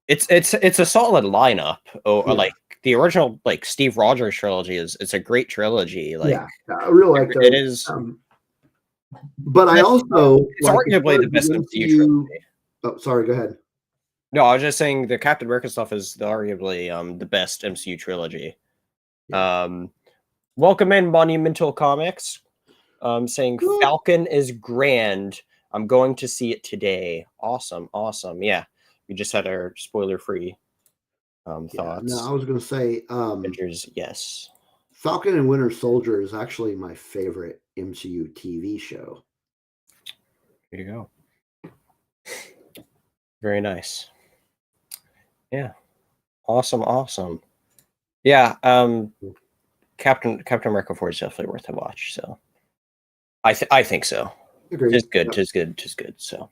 it's a solid lineup. Like the original like Steve Rogers trilogy it's a great trilogy. Like I really like those. It is. But I also it's like, arguably the best MCU trilogy. Oh, sorry. Go ahead. No, I was just saying the Captain America stuff is arguably the best MCU trilogy. Yeah. Welcome in Monumental Comics. Saying Falcon is grand. I'm going to see it today. Awesome. Yeah, we just had our spoiler-free thoughts. No, I was going to say Avengers, yes. Falcon and Winter Soldier is actually my favorite MCU TV show. There you go. Very nice. Yeah. Awesome. Yeah, Captain America 4 is definitely worth a watch, so I think so. Agreed. Tis good. So,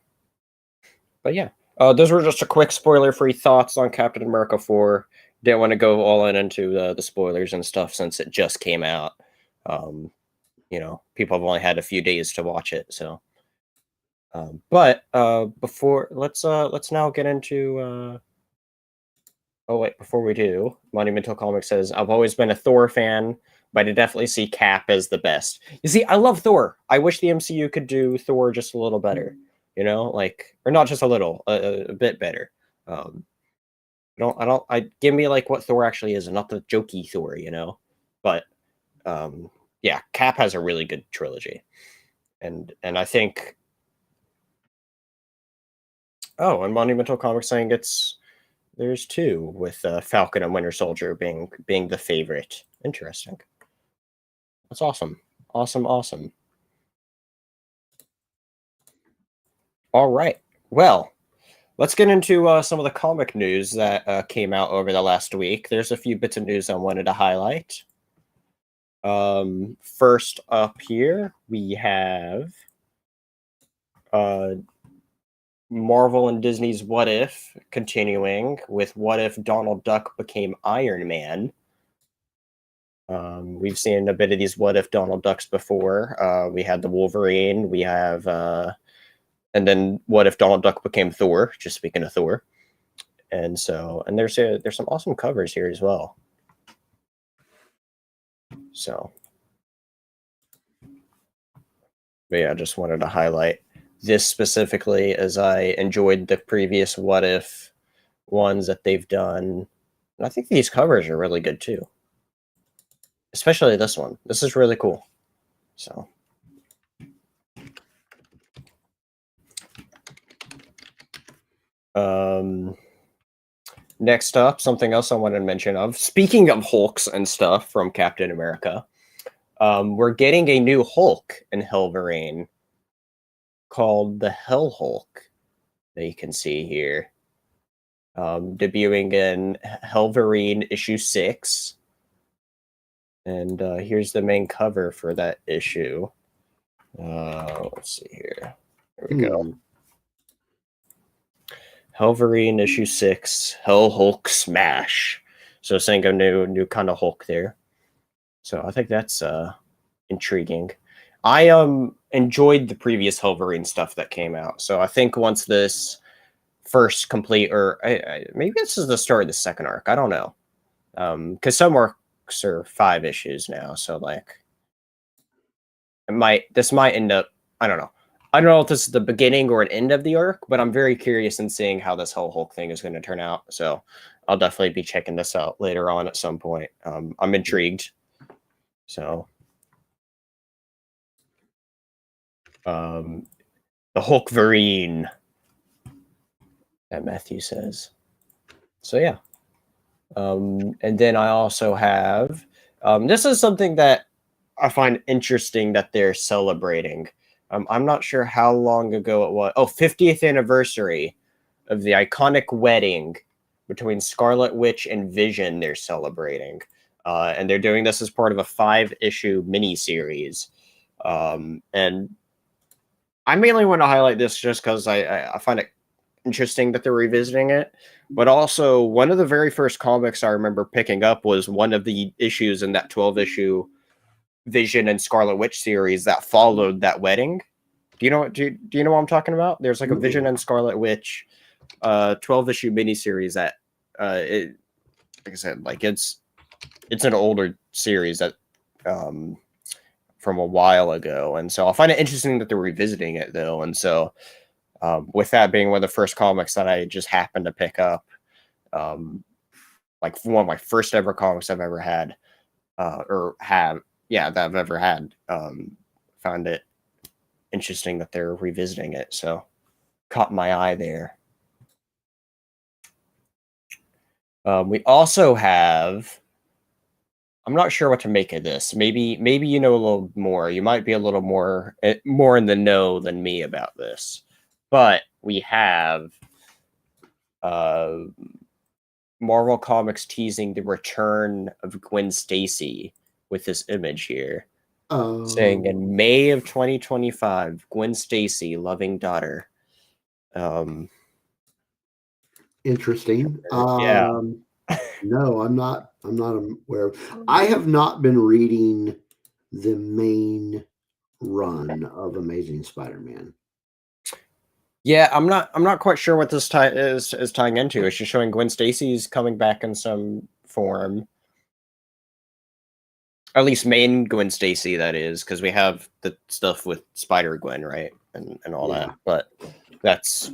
but yeah, those were just a quick spoiler-free thoughts on Captain America 4. Didn't want to go all into the spoilers and stuff since it just came out. You know, people have only had a few days to watch it, so. But before let's now get into. Oh wait, before we do, Monumental Comics says I've always been a Thor fan, but I definitely see Cap as the best. You see, I love Thor. I wish the MCU could do Thor just a little better. You know, like, or not just a little, a bit better. I give me like what Thor actually is, and not the jokey Thor. You know, but yeah, Cap has a really good trilogy, and I think. Oh, and Monumental Comics saying there's two with Falcon and Winter Soldier being the favorite. Interesting. That's awesome. Awesome. All right. Well, let's get into some of the comic news that came out over the last week. There's a few bits of news I wanted to highlight. First up here, we have Marvel and Disney's What If, continuing with What If Donald Duck became Iron Man. We've seen a bit of these What If Donald Ducks before. We had the Wolverine. We have, and then What If Donald Duck became Thor? Just speaking of Thor, and there's some awesome covers here as well. So, but yeah, I just wanted to highlight this specifically as I enjoyed the previous What If ones that they've done. And I think these covers are really good too. Especially this one. This is really cool. So. Next up, something else I wanted to mention of. Speaking of Hulks and stuff from Captain America, we're getting a new Hulk in Wolverine called the Hell Hulk that you can see here. Debuting in Wolverine issue 6. And here's the main cover for that issue. Let's see here. There we go. Wolverine issue 6, Hell Hulk Smash. So seeing a new kind of Hulk there. So I think that's intriguing. I enjoyed the previous Wolverine stuff that came out. So I think once this first complete, or maybe this is the start of the second arc. I don't know, because some arcs are 5 issues now. So like, this might end up. I don't know. I don't know if this is the beginning or an end of the arc, but I'm very curious in seeing how this whole Hulk thing is going to turn out. So I'll definitely be checking this out later on at some point. I'm intrigued. So, the Hulkverine that Matthew says. So yeah. And then I also have, this is something that I find interesting that they're celebrating. I'm not sure how long ago it was. Oh, 50th anniversary of the iconic wedding between Scarlet Witch and Vision they're celebrating. And they're doing this as part of a 5-issue miniseries. And I mainly want to highlight this just because I find it interesting that they're revisiting it. But also, one of the very first comics I remember picking up was one of the issues in that 12-issue Vision and Scarlet Witch series that followed that wedding. Do you know what? Do you know what I'm talking about? There's like a Vision and Scarlet Witch 12-issue miniseries that it, like I said, like it's an older series that from a while ago, and so I find it interesting that they're revisiting it though. And so with that being one of the first comics that I just happened to pick up, like one of my first ever comics I've ever had, that I've ever had, found it interesting that they're revisiting it. So caught my eye there. We also have, I'm not sure what to make of this. Maybe you know a little more. You might be a little more in the know than me about this. But we have Marvel Comics teasing the return of Gwen Stacy with this image here. Saying in May of 2025, Gwen Stacy, loving daughter. Interesting. Yeah. No, I'm not aware of. I have not been reading the main run of Amazing Spider-Man. Yeah, I'm not quite sure what this is tying into. It's just showing Gwen Stacy's coming back in some form. At least main Gwen Stacy, that is, because we have the stuff with Spider-Gwen, right? And all that. But that's,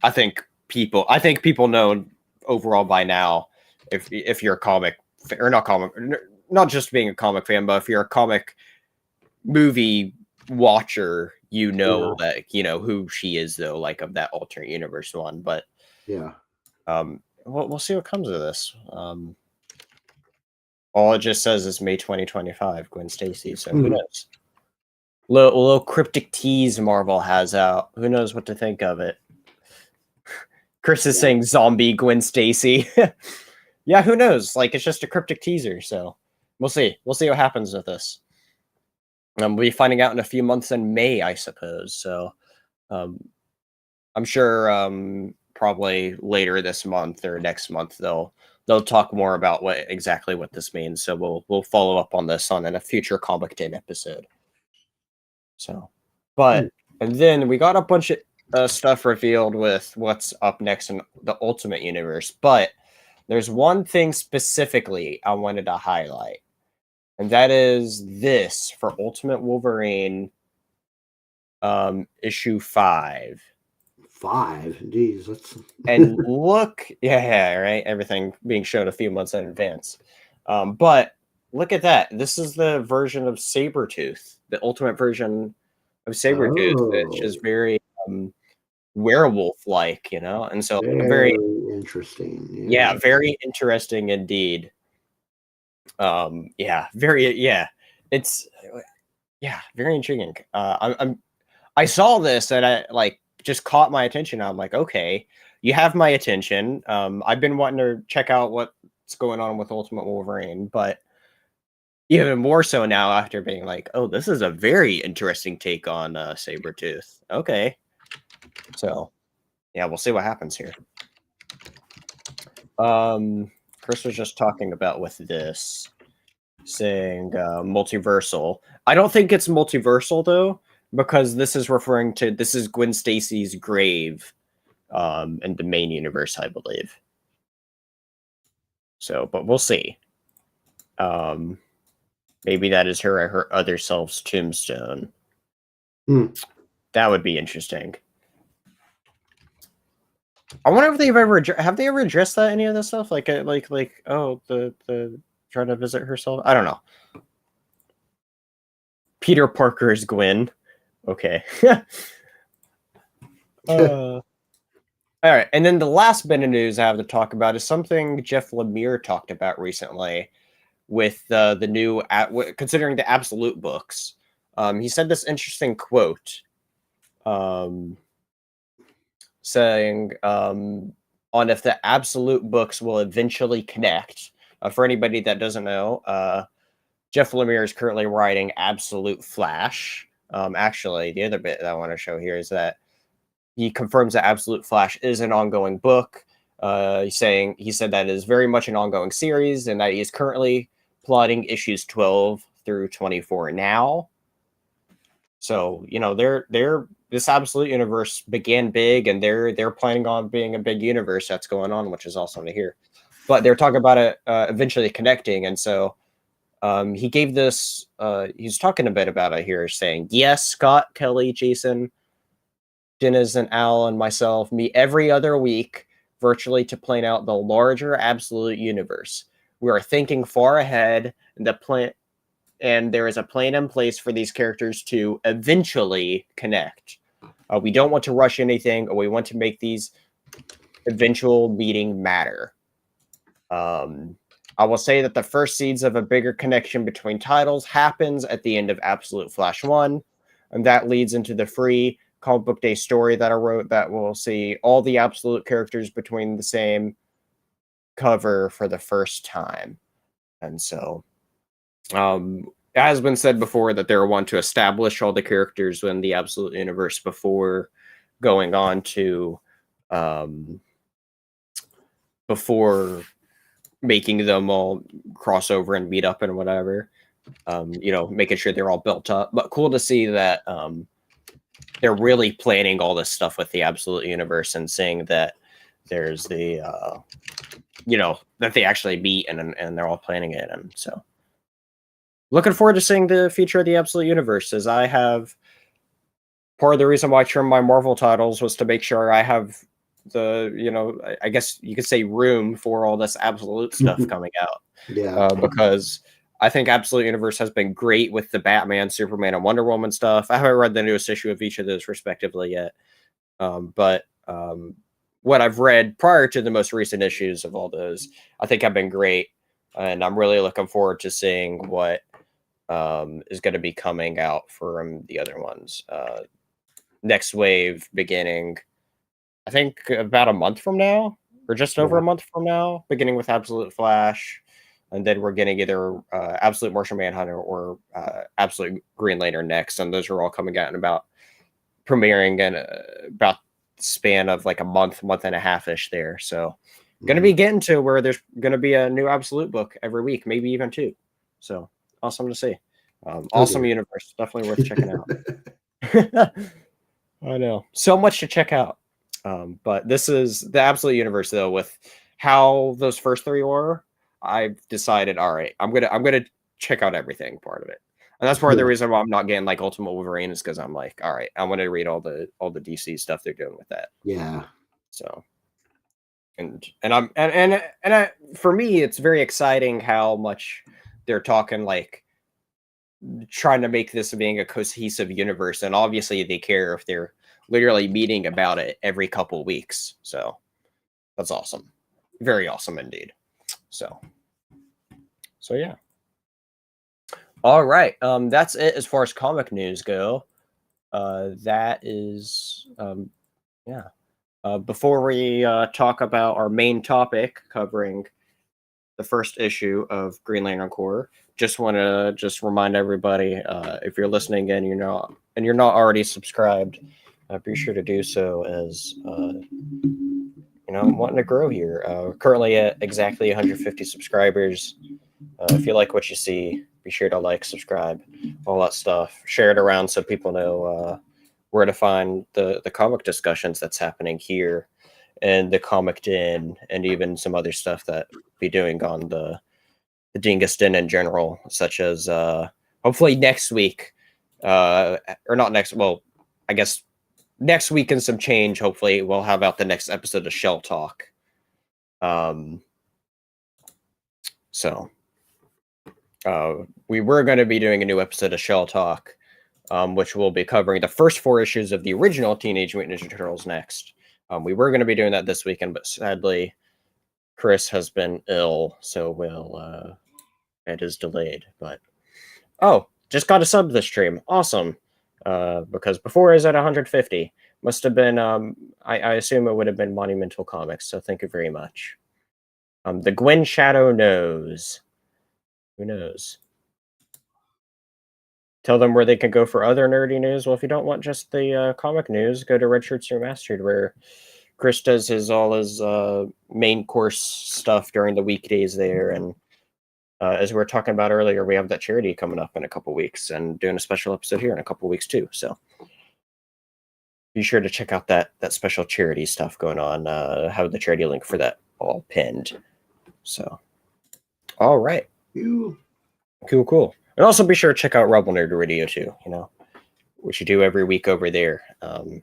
I think people know overall by now, if you're a comic, or not just being a comic fan, but if you're a comic movie watcher, you know that who she is though, like of that alternate universe one. But we'll see what comes of this. All it just says is May 2025, Gwen Stacy. So who knows? Little cryptic tease Marvel has out. Who knows what to think of it? Chris is saying zombie Gwen Stacy. Yeah, who knows? Like, it's just a cryptic teaser, so we'll see. We'll see what happens with this. We'll be finding out in a few months in May, I suppose. So I'm sure probably later this month or next month they'll talk more about exactly what this means. So we'll follow up on this in a future Comic Den episode. So, but and then we got a bunch of stuff revealed with what's up next in the Ultimate Universe. But there's one thing specifically I wanted to highlight, and that is this for Ultimate Wolverine, issue 5. 5, geez, that's And look, right. Everything being shown a few months in advance. But look at that. This is the version of Sabretooth, the ultimate version of Sabretooth, which is very werewolf-like, and so very interesting. Yeah, very interesting indeed. It's very intriguing. I saw this and I just caught my attention. I'm like, okay, you have my attention. I've been wanting to check out what's going on with Ultimate Wolverine, but even more so now after being like, oh, this is a very interesting take on Sabretooth. Okay. So, yeah, we'll see what happens here. Chris was just talking about with this, saying multiversal. I don't think it's multiversal though, because this is Gwen Stacy's grave in the main universe, I believe. So, but we'll see. Maybe that is her other self's tombstone. That would be interesting. I wonder if they've ever addressed that, any of this stuff, like oh, the trying to visit herself. I don't know. Peter Parker is Gwen. Okay. All right, and then the last bit of news I have to talk about is something Jeff Lemire talked about recently with the new, considering the Absolute books. He said this interesting quote, saying on if the Absolute books will eventually connect. For anybody that doesn't know, Jeff Lemire is currently writing Absolute Flash. Actually, the other bit that I want to show here is that he confirms that Absolute Flash is an ongoing book. He said that it is very much an ongoing series, and that he is currently plotting issues 12 through 24 now. So, you know, this Absolute universe began big, and they're planning on being a big universe that's going on, which is awesome to hear. But they're talking about it eventually connecting, and so he gave this. He's talking a bit about it here, saying, "Yes, Scott, Kelly, Jason, Dennis, and Al, and myself meet every other week virtually to plan out the larger Absolute universe. We are thinking far ahead, and there is a plan in place for these characters to eventually connect. We don't want to rush anything, or we want to make these eventual meeting matter. I will say that the first seeds of a bigger connection between titles happens at the end of Absolute Flash 1, and that leads into the free comic book day story that I wrote that will see all the Absolute characters between the same cover for the first time." And so it has been said before that they're one to establish all the characters in the Absolute universe before going on to before making them all cross over and meet up and whatever. You know, making sure they're all built up. But cool to see that they're really planning all this stuff with the Absolute universe, and seeing that there's the you know, that they actually meet and they're all planning it. And so looking forward to seeing the future of the Absolute universe, as I have part of the reason why I trimmed my Marvel titles was to make sure I have the, you know, I guess you could say room for all this Absolute stuff coming out. Yeah. Because I think Absolute Universe has been great with the Batman, Superman, and Wonder Woman stuff. I haven't read the newest issue of each of those respectively yet. But what I've read prior to the most recent issues of all those, I think have been great. And I'm really looking forward to seeing what is going to be coming out from the other ones. Next wave beginning, I think, about a month from now, or just over a month from now, beginning with Absolute Flash. And then we're getting either Absolute Martian Manhunter or Absolute Green Lantern next. And those are all coming out in about premiering in about the span of like a month and a half-ish there. So going to be getting to where there's going to be a new Absolute book every week, maybe even two. So awesome to see. Awesome universe. Definitely worth checking out. I know. So much to check out. But this is the Absolute universe, though, with how those first three were. I've decided, all right, I'm gonna check out everything part of it, and that's part of the reason why I'm not getting like Ultimate Wolverine, is because I'm like, all right, I want to read all the DC stuff they're doing with that. Yeah. So, and for me, it's very exciting how much they're talking, like trying to make this being a cohesive universe, and obviously they care if they're literally meeting about it every couple weeks. So that's awesome, very awesome indeed. So yeah. All right. That's it as far as comic news go. That is, yeah. Before we talk about our main topic covering the first issue of Green Lantern Corps, just want to remind everybody, if you're listening and you're not already subscribed, be sure to do so, as I'm wanting to grow here. We're currently at exactly 150 subscribers. If you like what you see, be sure to like, subscribe, all that stuff. Share it around so people know where to find the comic discussions that's happening here, and the Comic Den, and even some other stuff that we'll be doing on the Dingus Den in general, such as hopefully next week, or not next. Well, I guess next week and some change. Hopefully, we'll have out the next episode of Shell Talk. So we were going to be doing a new episode of Shell Talk, which will be covering the first 4 issues of the original Teenage Mutant Ninja Turtles next. We were going to be doing that this weekend, but sadly, Chris has been ill, so it is delayed. But just got a sub this stream, awesome! Because before I was at 150, must have been I assume it would have been Monumental Comics. So thank you very much. The Gwen Shadow knows. Who knows? Tell them where they can go for other nerdy news. Well, if you don't want just the comic news, go to Red Shirts Remastered, where Chris does all his main course stuff during the weekdays there. And as we were talking about earlier, we have that charity coming up in a couple weeks, and doing a special episode here in a couple weeks too. So be sure to check out that special charity stuff going on. Have the charity link for that all pinned. So, all right. Cool. And also be sure to check out Rebel Nerd Radio too, which you do every week over there. Bunch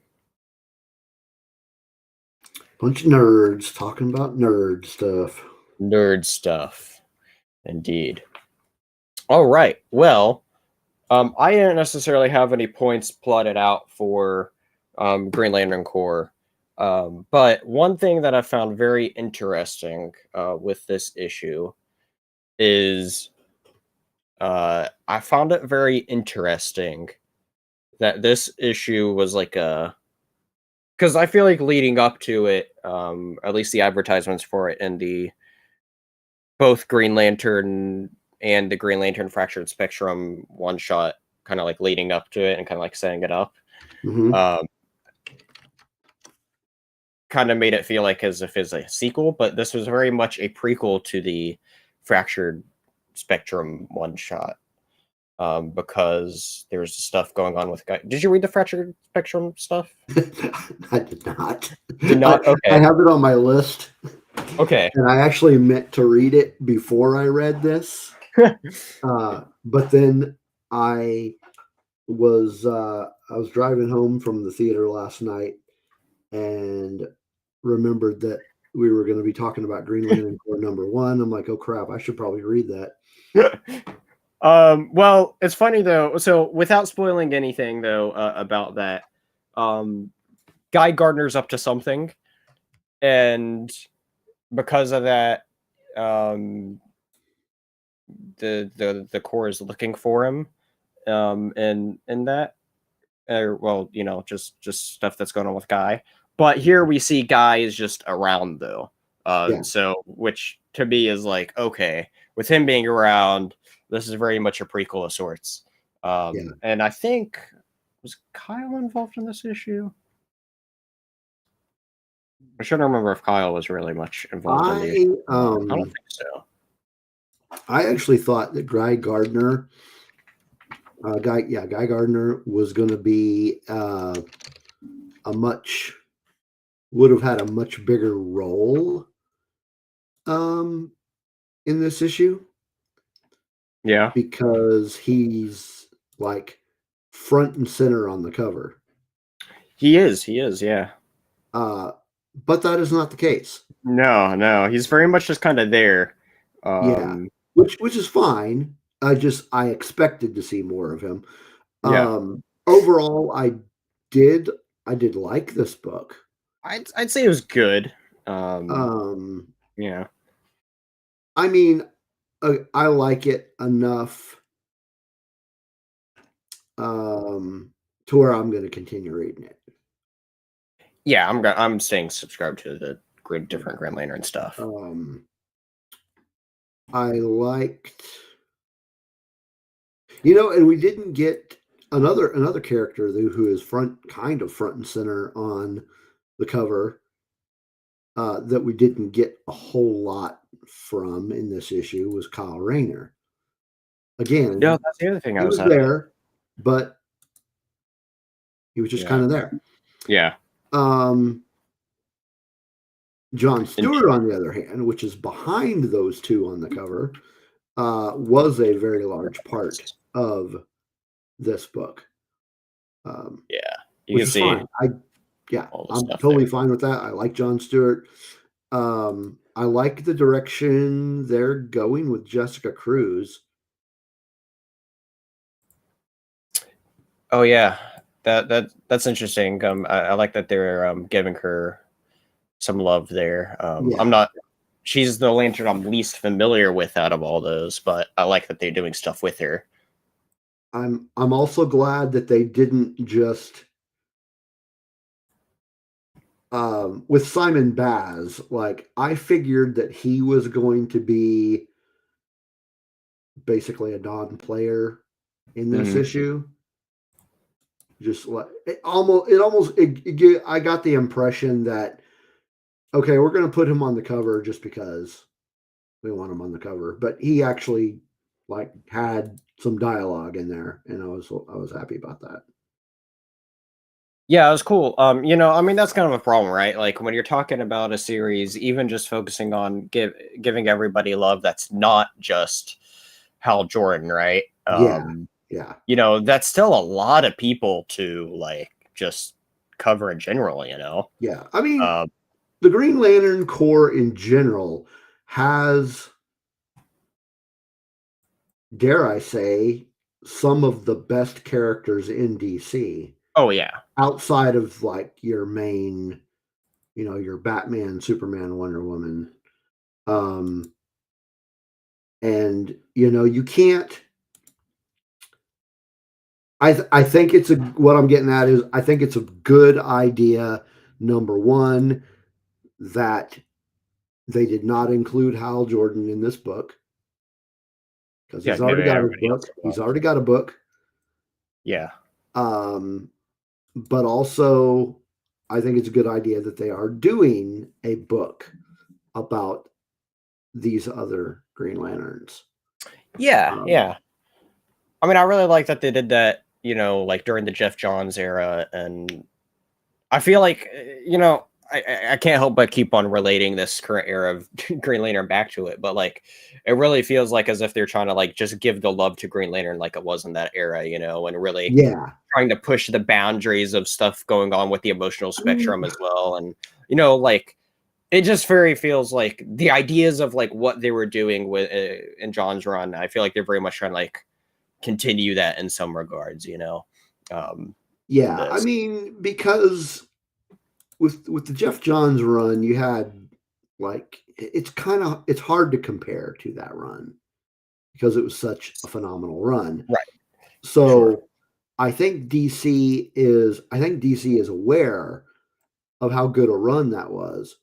of nerds talking about nerd stuff. Nerd stuff. Indeed. All right. Well, I didn't necessarily have any points plotted out for Green Lantern Corps. But one thing that I found very interesting with this issue is I found it very interesting that this issue was like because I feel like leading up to it, at least the advertisements for it and the both Green Lantern and the Green Lantern Fractured Spectrum one shot, kind of like leading up to it and kind of like setting it up, kind of made it feel like as if it's a sequel, but this was very much a prequel to the Fractured Spectrum one shot, because there's stuff going on with guy. Did you read the Fractured Spectrum stuff? I did not. Did not? Okay. I have it on my list. Okay. And I actually meant to read it before I read this. But then I was driving home from the theater last night and remembered that we were going to be talking about Green Lantern Corps #1. I'm like, oh crap, I should probably read that. Well, it's funny though. So without spoiling anything though, about that, Guy Gardner's up to something, and because of that, the Corps is looking for him, and that, well, just stuff that's going on with Guy. But here we see Guy is just around though, so which to me is like, okay, with him being around, this is very much a prequel of sorts. And I think, was Kyle involved in this issue? I shouldn't remember if Kyle was really much involved in the issue. I don't think so. I actually thought that Guy Gardner was going to be would have had a much bigger role in this issue. Yeah. Because he's like front and center on the cover. He is, yeah. But that is not the case. No. He's very much just kind of there. Which is fine. I expected to see more of him. Yeah. Overall, I did like this book. I'd say it was good. Yeah. I mean, I like it enough to where I'm going to continue reading it. Yeah, I'm staying subscribed to the different Green Lantern stuff. I liked, and we didn't get another character who is front and center on the cover. that we didn't get a whole lot from in this issue was Kyle Rayner. No, Again, that's the other thing I he was was at. there, but he was just Yeah. kind of there. Yeah. John Stewart, on the other hand, which is behind those two on the cover, was a very large part of this book. Yeah. You Which can was see fine. all the I'm stuff totally there. fine with that. I like John Stewart. I like the direction they're going with Jessica Cruz. Oh yeah. That's interesting. I like that they're giving her some love there. I'm Yeah, not she's the lantern I'm least familiar with out of all those, but I like that they're doing stuff with her. I'm also glad that they didn't just with Simon Baz. Like I figured that he was going to be basically a non-player in this Mhm. issue. Just like I got the impression that okay, we're going to put him on the cover just because we want him on the cover, but he actually like had some dialogue in there, and I was happy about that. Yeah, it was cool. I mean, that's kind of a problem, right? Like when you're talking about a series, even just focusing on giving everybody love, that's not just Hal Jordan, right? Yeah, yeah, That's still a lot of people to like just cover in general, yeah. I mean, Um, the Green Lantern Corps in general has, dare I say, some of the best characters in DC oh yeah, outside of like your main, your Batman, Superman, Wonder Woman. Um, and you can't. I think it's what I'm getting at is I think it's a good idea. Number one, that they did not include Hal Jordan in this book because yeah, he's already giving got his everybody else book. love. He's already got a book. Yeah, Um, but also, I think it's a good idea that they are doing a book about these other Green Lanterns. yeah, Um, yeah. I mean, I really like that they did that. Like during the Jeff Johns era, and I feel like I can't help but keep on relating this current era of Green Lantern back to it, but like it really feels like as if they're trying to like just give the love to Green Lantern like it was in that era, and really yeah, trying to push the boundaries of stuff going on with the emotional I mean, spectrum as well, and like it just very feels like the ideas of like what they were doing with in John's run. I feel like they're very much trying to like continue that in some regards. In yeah, I this. mean because with the Jeff Johns run, you had like it's hard to compare to that run because it was such a phenomenal run. Right. Sure. So I think DC is aware of how good a run that was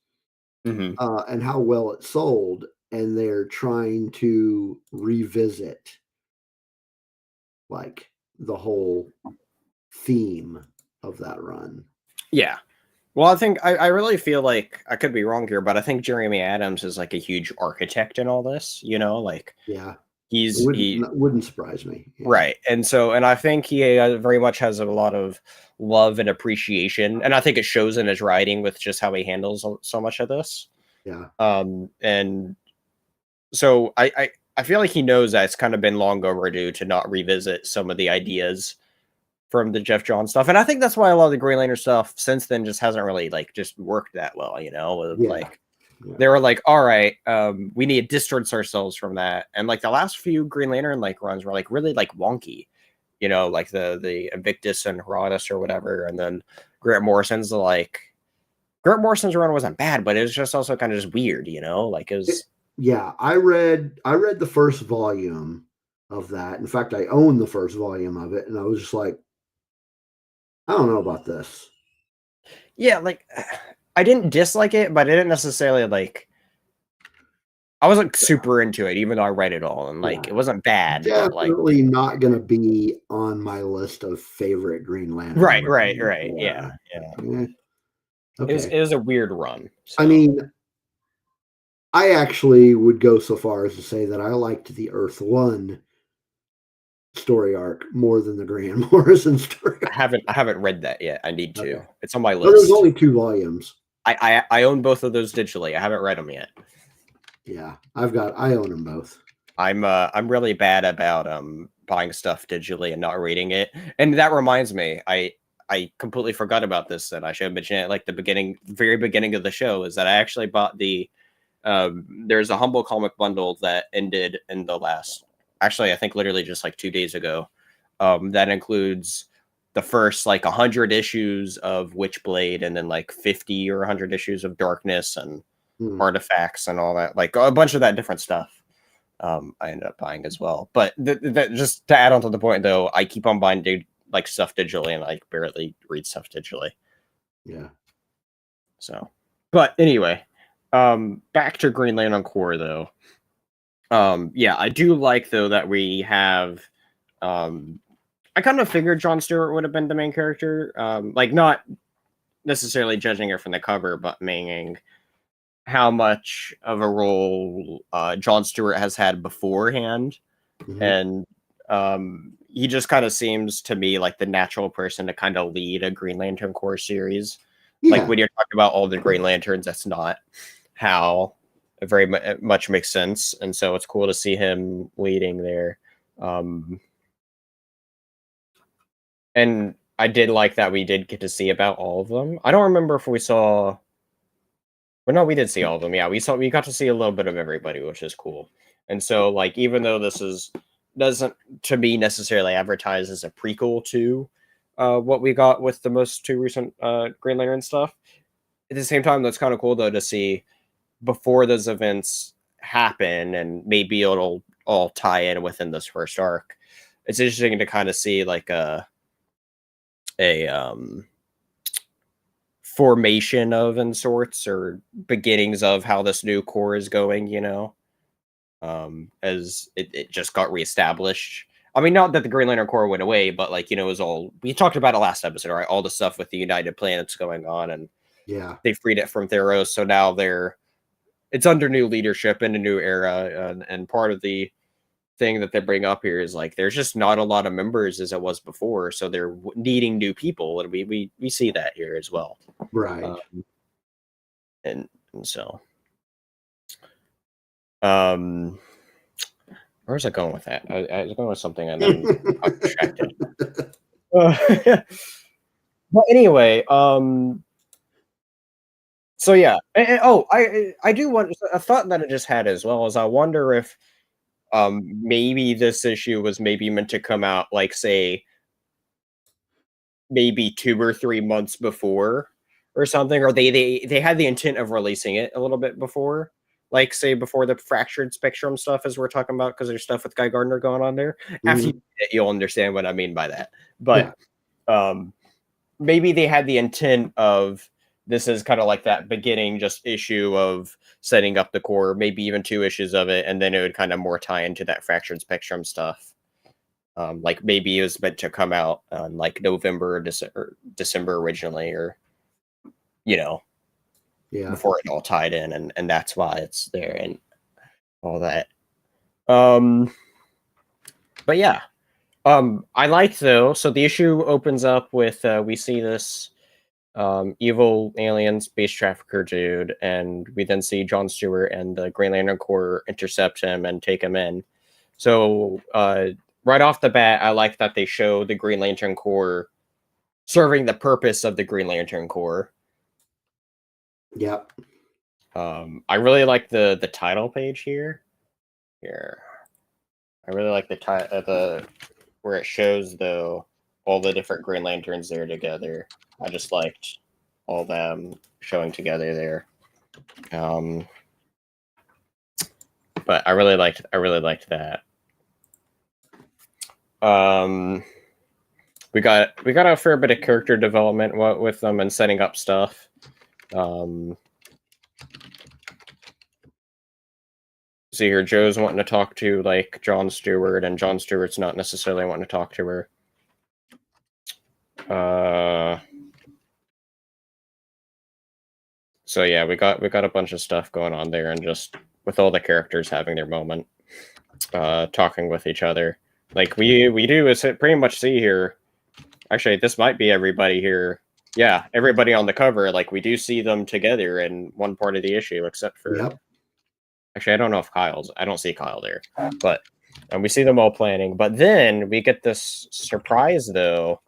Hmm. and how well it sold, and they're trying to revisit like the whole theme of that run. Yeah. Well, I think I really feel like I could be wrong here, but I think Jeremy Adams is like a huge architect in all this. Like Yeah, it he wouldn't surprise me. Yeah, right, and I think he very much has a lot of love and appreciation, and I think it shows in his writing with just how he handles so much of this. yeah, And so I feel like he knows that it's kind of been long overdue to not revisit some of the ideas from the Jeff Johns stuff. And I think that's why a lot of the Green Lantern stuff since then just hasn't really like just worked that well. yeah, Like yeah. they were like, all right, we need to distance ourselves from that. And like the last few Green Lantern like runs were like really like wonky, like the Invictus and Herodotus or whatever. And then Grant Morrison's run wasn't bad, but it was just also kind of just weird. Like it It, was yeah, I read the first volume of that. In fact, I own the first volume of it, and I was just like, I don't know about this. yeah, like I didn't dislike it, but I didn't necessarily like I wasn't super into it, even though I read it all and like Yeah, it wasn't bad, but like definitely not going to be on my list of favorite Green Lantern right, right, runs. right. Yeah, yeah. Yeah. Okay. it was a weird run. I So mean, I actually would go so far as to say that I liked the Earth One story arc more than the Grant Morrison story arc. I haven't read that yet. I need to. Okay. It's on my Well, there's list. only 2 volumes. I own both of those digitally. I haven't read them yet. Yeah, I own them both. I'm really bad about buying stuff digitally and not reading it. And that reminds me, I completely forgot about this, and I should have mentioned it like the very beginning of the show, is that I actually bought the there's a Humble comic bundle that ended in the last, actually I think literally just like 2 days ago. That includes the first like 100 issues of Witchblade, and then like 50 or 100 issues of Darkness and Artifacts and all that, like a bunch of that different stuff. I ended up buying as well. But just to add on to the point, though, I keep on buying like stuff digitally, and I barely read stuff digitally. Yeah. So, but anyway, back to Green Lantern Corps, though. Yeah, I do like though that we have. I kind of figured Jon Stewart would have been the main character. Like not necessarily judging it from the cover, but meaning how much of a role Jon Stewart has had beforehand. And he just kind of seems to me like the natural person to kind of lead a Green Lantern Corps series. Yeah. Like when you're talking about all the Green Lanterns, that's not how it very much makes sense. And so it's cool to see him leading there. And I did like that we did get to see about all of them. I don't remember if we saw. Well, no, we did see all of them. Yeah, we got to see a little bit of everybody, which is cool. And so, like, even though this doesn't to me necessarily advertise as a prequel to what we got with the most two recent Green Lantern stuff, at the same time, that's kind of cool though to see before those events happen, and maybe it'll all tie in within this first arc. It's interesting to kind of see like a formation of in sorts, or beginnings of how this new core is going, as it just got reestablished. I mean, not that the Green Lantern Corps went away, but like, it was all, we talked about it last episode, right? All the stuff with the United Planets going on, and Yeah. they freed it from Theros, so now it's under new leadership in a new era, and part of the thing that they bring up here is like there's just not a lot of members as it was before, so they're needing new people, and we see that here as well. Right. And so where was I going with that? I was going with something and then I got distracted. But anyway, so yeah. I do want a thought that I just had as well, is I wonder if maybe this issue was maybe meant to come out like, say, maybe 2 or 3 months before or something, or they had the intent of releasing it a little bit before, like, say, before the Fractured Spectrum stuff, as we're talking about, because there's stuff with Guy Gardner going on there. After you read it, you'll understand what I mean by that. But maybe they had the intent of this is kind of like that beginning just issue of setting up the core, maybe even 2 issues of it, and then it would kind of more tie into that Fractured Spectrum stuff. Like maybe it was meant to come out on like November or December originally, or before it all tied in, and that's why it's there and all that. But yeah, I like though. So the issue opens up with we see this evil alien space trafficker dude, and we then see Jon Stewart and the Green Lantern Corps intercept him and take him in. So right off the bat, I like that they show the Green Lantern Corps serving the purpose of the Green Lantern Corps. Yep. I really like the title page here. I really like the where it shows though all the different Green Lanterns there together. I just liked all them showing together there. But I really liked that. We got a fair bit of character development with them and setting up stuff. See here, Joe's wanting to talk to like Jon Stewart, and Jon Stewart's not necessarily wanting to talk to her. So yeah, we got a bunch of stuff going on there, and just with all the characters having their moment, talking with each other. Like we do is pretty much see here. Actually, this might be everybody here. Yeah, everybody on the cover. Like we do see them together in one part of the issue, except for Yep. actually I don't know if I don't see Kyle there, but we see them all planning. But then we get this surprise though.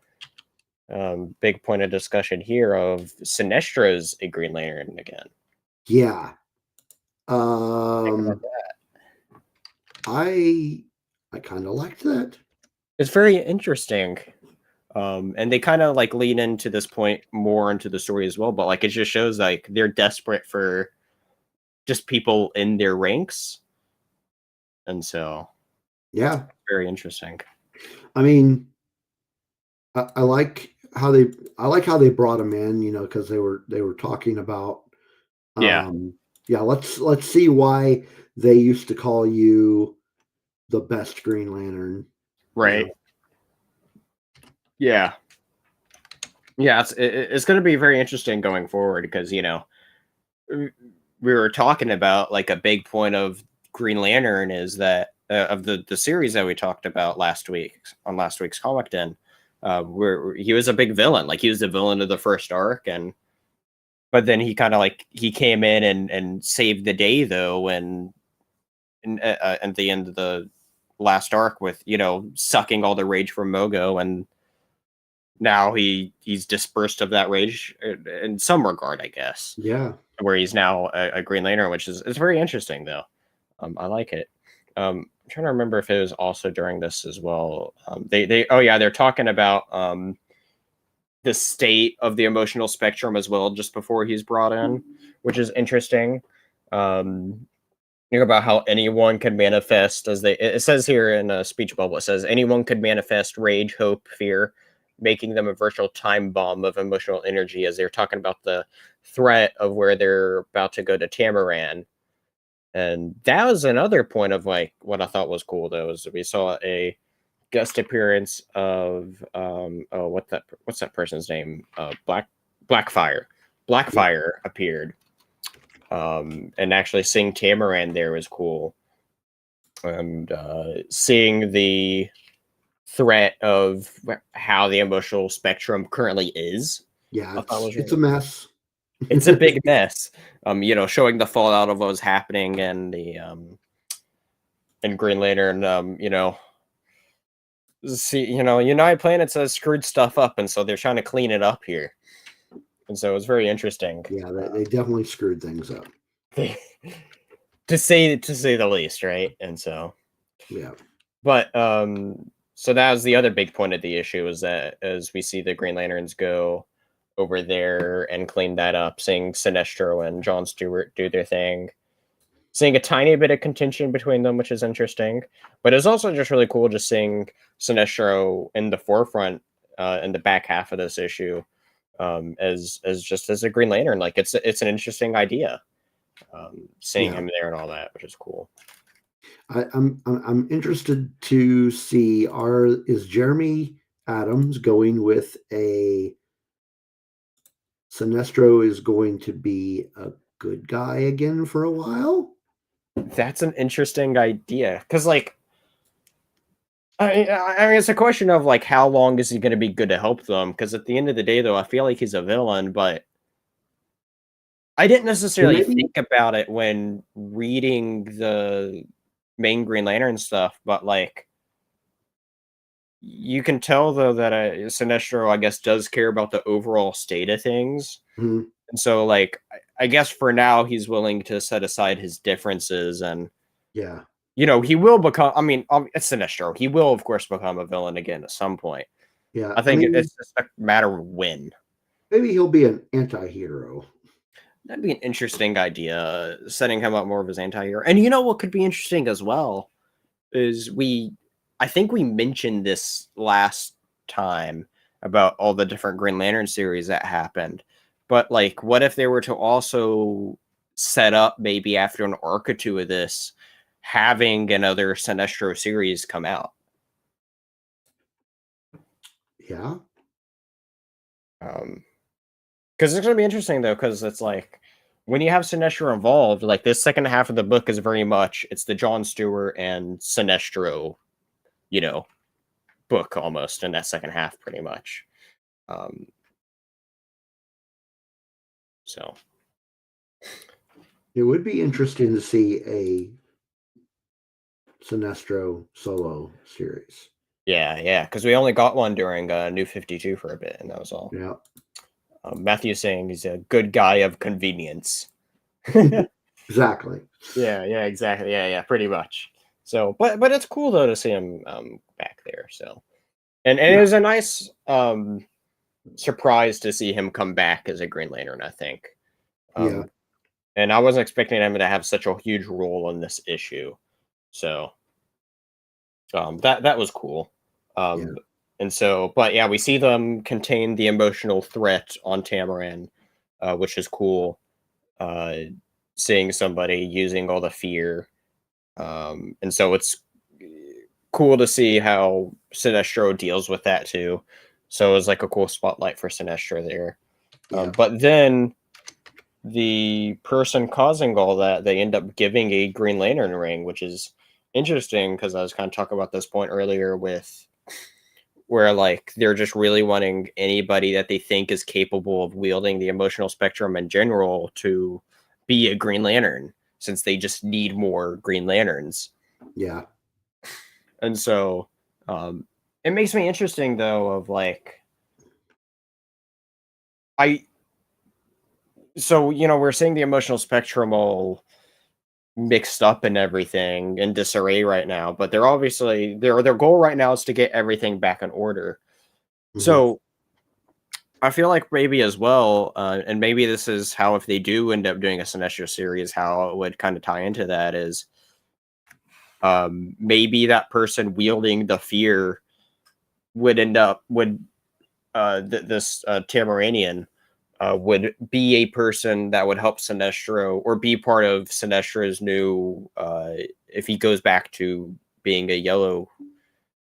Big point of discussion here of Sinestro's a Green Lantern again. Yeah. Think about that. I kind of liked that. It's very interesting. And they kind of like lean into this point more into the story as well, but like it just shows like they're desperate for just people in their ranks. And so Yeah. very interesting. I mean, I like how they brought him in, because they were talking about Yeah. yeah, let's see why they used to call you the best Green Lantern. Right. Yeah. Yeah, it's going to be very interesting going forward because, we were talking about like a big point of Green Lantern is that of the series that we talked about last week on last week's Comic Den, where he was a big villain, like he was the villain of the first arc, and but then he kind of like he came in and saved the day though when at the end of the last arc with sucking all the rage from Mogo, and now he's dispersed of that rage in some regard, I guess, Yeah. where he's now a Green Lantern, which is it's very interesting though. I like it. I'm trying to remember if it was also during this as well. They oh yeah, they're talking about the state of the emotional spectrum as well just before he's brought in, which is interesting. Um, about how anyone can manifest as it says here in a speech bubble. It says anyone could manifest rage, hope, fear, making them a virtual time bomb of emotional energy. As they're talking about the threat of where they're about to go to Tamaran. And that was another point of like what I thought was cool though, is we saw a guest appearance of what's that person's name? Blackfire. Blackfire appeared. And actually seeing Tamaran there was cool. And seeing the threat of how the emotional spectrum currently is. Yeah, I thought was it's really a mess. It's a big mess. Showing the fallout of what was happening and the in Green Lantern, see, United Planets has screwed stuff up, and so they're trying to clean it up here. And so it was very interesting. Yeah, they definitely screwed things up. To say the least, right? And so Yeah. but so that was the other big point of the issue, is that as we see the Green Lanterns go over there and clean that up, seeing Sinestro and John Stewart do their thing, seeing a tiny bit of contention between them, which is interesting. But it's also just really cool just seeing Sinestro in the forefront in the back half of this issue, as just as a Green Lantern. Like it's an interesting idea, seeing him there and all that, which is cool. I'm interested to see is Jeremy Adams going with a Sinestro is going to be a good guy again for a while? That's an interesting idea because, like, I mean, it's a question of like how long is he going to be good to help them? Because at the end of the day, though, I feel like he's a villain, but I didn't necessarily think about it when reading the main Green Lantern stuff. But like, you can tell though that Sinestro, I guess, does care about the overall state of things, Mhm. and so like, I guess for now he's willing to set aside his differences and. Yeah. He will become. I mean, it's Sinestro. He will, of course, become a villain again at some point. Yeah. I think it's just a matter of when. Maybe he'll be an anti-hero. That'd be an interesting idea, setting him up more of his anti-hero. And you know what could be interesting as well is I think we mentioned this last time about all the different Green Lantern series that happened. But like, what if they were to also set up maybe after an arc or two of this, having another Sinestro series come out? Yeah. Because it's going to be interesting though, because it's like when you have Sinestro involved, like this second half of the book is very much it's the Jon Stewart and Sinestro, you know, book almost in that second half, pretty much. So It would be interesting to see a Sinestro solo series. yeah, because we only got one during New 52 for a bit, and that was all. Yeah. Matthew's saying he's a good guy of convenience. Exactly. Yeah, exactly. Yeah, pretty much. So, but it's cool though to see him back there. So, and it was a nice surprise to see him come back as a Green Lantern, I think. Yeah. And I wasn't expecting him to have such a huge role in this issue. So, that was cool. And so, but yeah, we see them contain the emotional threat on Tamaran, which is cool. Seeing somebody using all the fear. And so it's cool to see how Sinestro deals with that too. So it was like a cool spotlight for Sinestro there. But then the person causing all that, they end up giving a Green Lantern ring, which is interesting because I was kind of talking about this point earlier with where like they're just really wanting anybody that they think is capable of wielding the emotional spectrum in general to be a Green Lantern, since they just need more Green Lanterns. Yeah. And so it makes me interesting though of like so we're seeing the emotional spectrum all mixed up and everything in disarray right now, but they're obviously their goal right now is to get everything back in order. Mm-hmm. So I feel like maybe as well, and maybe this is how if they do end up doing a Sinestro series, how it would kind of tie into that is maybe that person wielding the fear would end up this Tamaranian would be a person that would help Sinestro or be part of Sinestro's new if he goes back to being a Yellow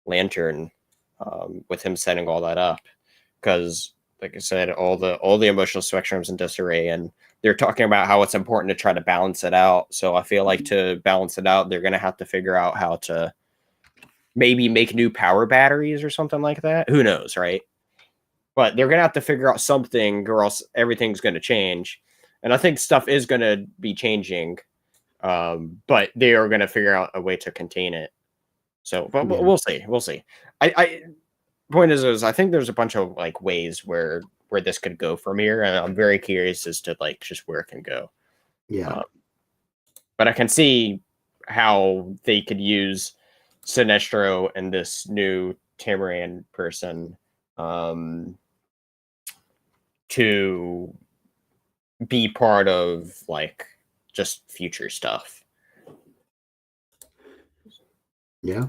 Lantern with him setting all that up, because like I said, all the emotional spectrums in disarray, and they're talking about how it's important to try to balance it out. So I feel like to balance it out, they're going to have to figure out how to maybe make new power batteries or something like that. Who knows, right? But they're going to have to figure out something or else everything's going to change. And I think stuff is going to be changing, but they are going to figure out a way to contain it. So, but we'll see. We'll see. Point is I think there's a bunch of like ways where this could go from here, and I'm very curious as to like just where it can go. Yeah. But I can see how they could use Sinestro and this new Tamaran person to be part of like just future stuff. Yeah.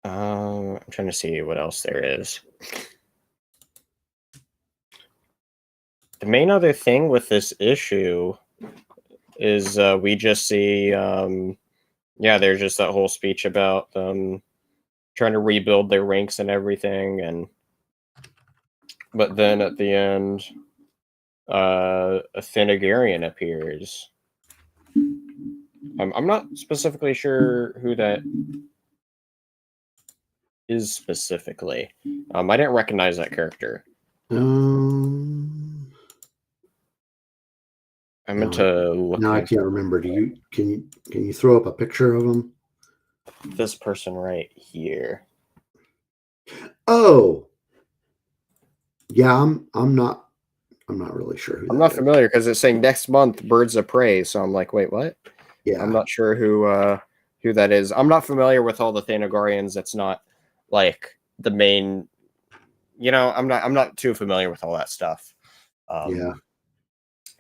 I'm trying to see what else there is. The main other thing with this issue is we just see, there's just that whole speech about them trying to rebuild their ranks and everything, but then at the end, a Thanagarian appears. I'm not specifically sure who that is specifically. I didn't recognize that character. I meant to look. No, I can't remember. Can you throw up a picture of him? This person right here. Oh, yeah. I'm not really sure. I'm not familiar because it's saying next month Birds of Prey, so I'm like, wait, what? Yeah, I'm not sure who that is. I'm not familiar with all the Thanagarians. That's not like the main. I'm not too familiar with all that stuff. Yeah.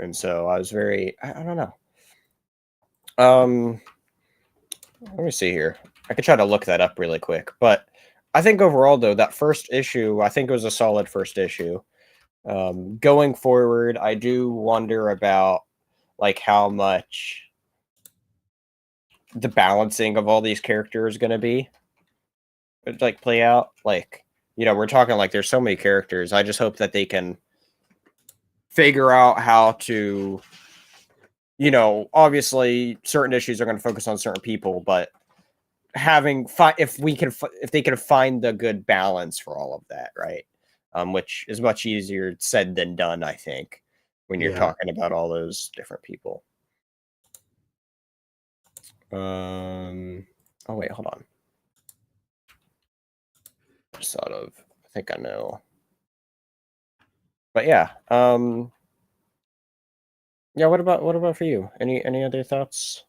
And so I was very. I don't know. Let me see here. I could try to look that up really quick, but I think overall though that first issue, I think it was a solid first issue. Going forward, I do wonder about like how much the balancing of all these characters is going to be like play out. Like, we're talking like there's so many characters. I just hope that they can figure out how to, you know, obviously certain issues are going to focus on certain people, but if they can find the good balance for all of that, right? Which is much easier said than done, I think, when you're talking about all those different people. Oh wait, hold on. Just thought of, I think I know. But yeah, yeah. What about for you? Any other thoughts?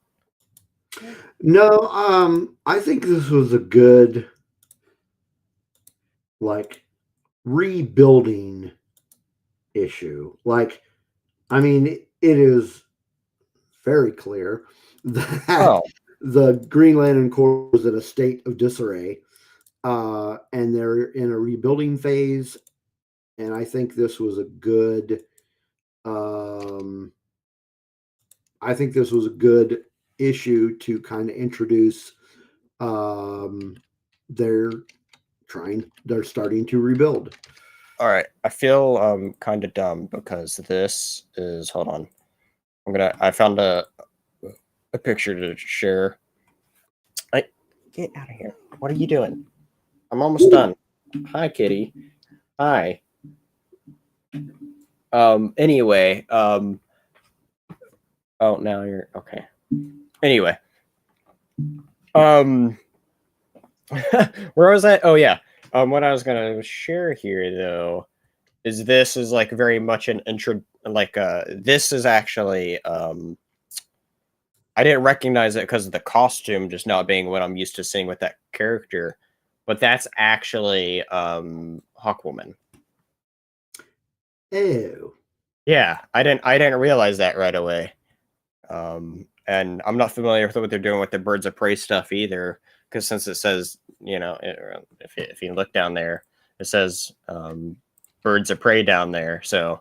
No, I think this was a good, like, rebuilding issue. Like, I mean, it is very clear that Oh, the Green Lantern Corps is in a state of disarray, and they're in a rebuilding phase. And I think this was a good. I think this was a good issue to kind of introduce. They're they're starting to rebuild. all right. I feel kind of dumb because this is, hold on. I found a picture to share. Get out of here. What are you doing? I'm almost done. Hi, kitty. Hi. Anyway, oh, now you're okay. Anyway. Where was that? Oh yeah. What I was gonna share here though is this is like very much an intro, like this is actually I didn't recognize it because of the costume just not being what I'm used to seeing with that character, but that's actually Hawkwoman. Oh, Yeah, I didn't realize that right away. And I'm not familiar with what they're doing with the Birds of Prey stuff either, because since it says, you know, if you look down there, it says Birds of Prey down there. So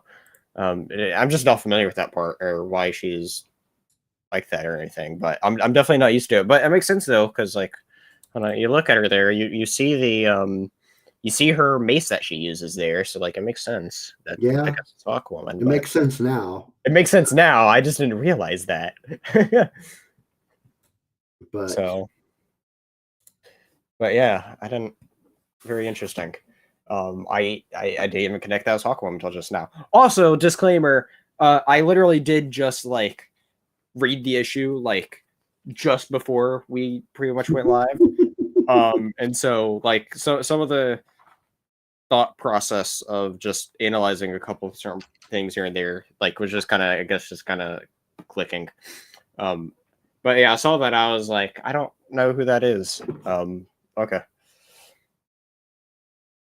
I'm just not familiar with that part or why she's like that or anything. But I'm definitely not used to it. But it makes sense though, because like when you look at her there, you see you see her mace that she uses there, so like it makes sense. That yeah, I guess it's Aquaman. it makes sense now. It makes sense now. I just didn't realize that. But So, but yeah, I didn't. Very interesting. I didn't even connect that as Hawkwoman until just now. Also, disclaimer: I literally did just like read the issue like just before we pretty much went live. And so like some of the thought process of just analyzing a couple of certain things here and there, like was just kind of, I guess, just kind of clicking. But yeah, I saw that. I was like, I don't know who that is. Okay.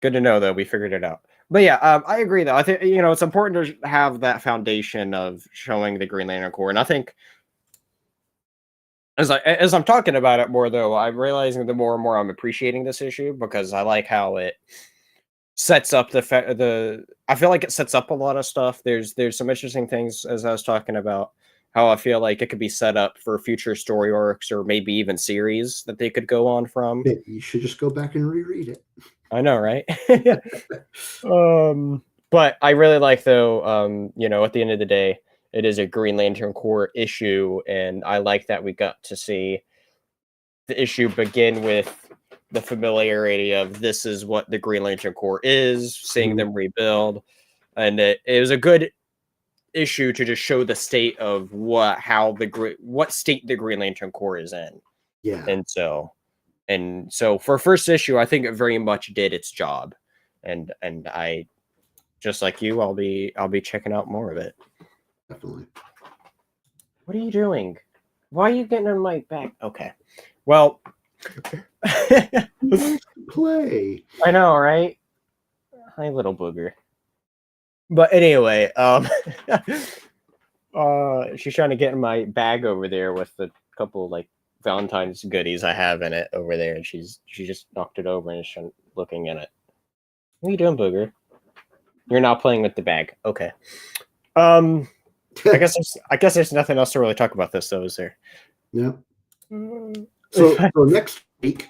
Good to know that we figured it out. But yeah, I agree though. I think, you know, it's important to have that foundation of showing the Green Lantern Corps, and I think as I'm talking about it more though, I'm realizing the more and more I'm appreciating this issue because I like how it sets up the. I feel like it sets up a lot of stuff. There's some interesting things as I was talking about how I feel like it could be set up for future story arcs or maybe even series that they could go on from. maybe you should just go back and reread it. I know, right? But I really like though, you know, at the end of the day, it is a Green Lantern Corps issue, and I like that we got to see the issue begin with the familiarity of this is what the Green Lantern Corps is, seeing them rebuild, and it was a good issue to just show the state of what state the Green Lantern Corps is in. Yeah, And so for first issue, I think it very much did its job, and I, just like you, I'll be checking out more of it. definitely. What are you doing? Why are you getting on my back? Okay, well, Play. I know, right? Hi, little booger. But anyway, she's trying to get in my bag over there with the couple like Valentine's goodies I have in it over there, and she just knocked it over and is looking in it. What are you doing, booger? You're not playing with the bag. Okay. I guess there's nothing else to really talk about this though, is there? Yeah. So next week,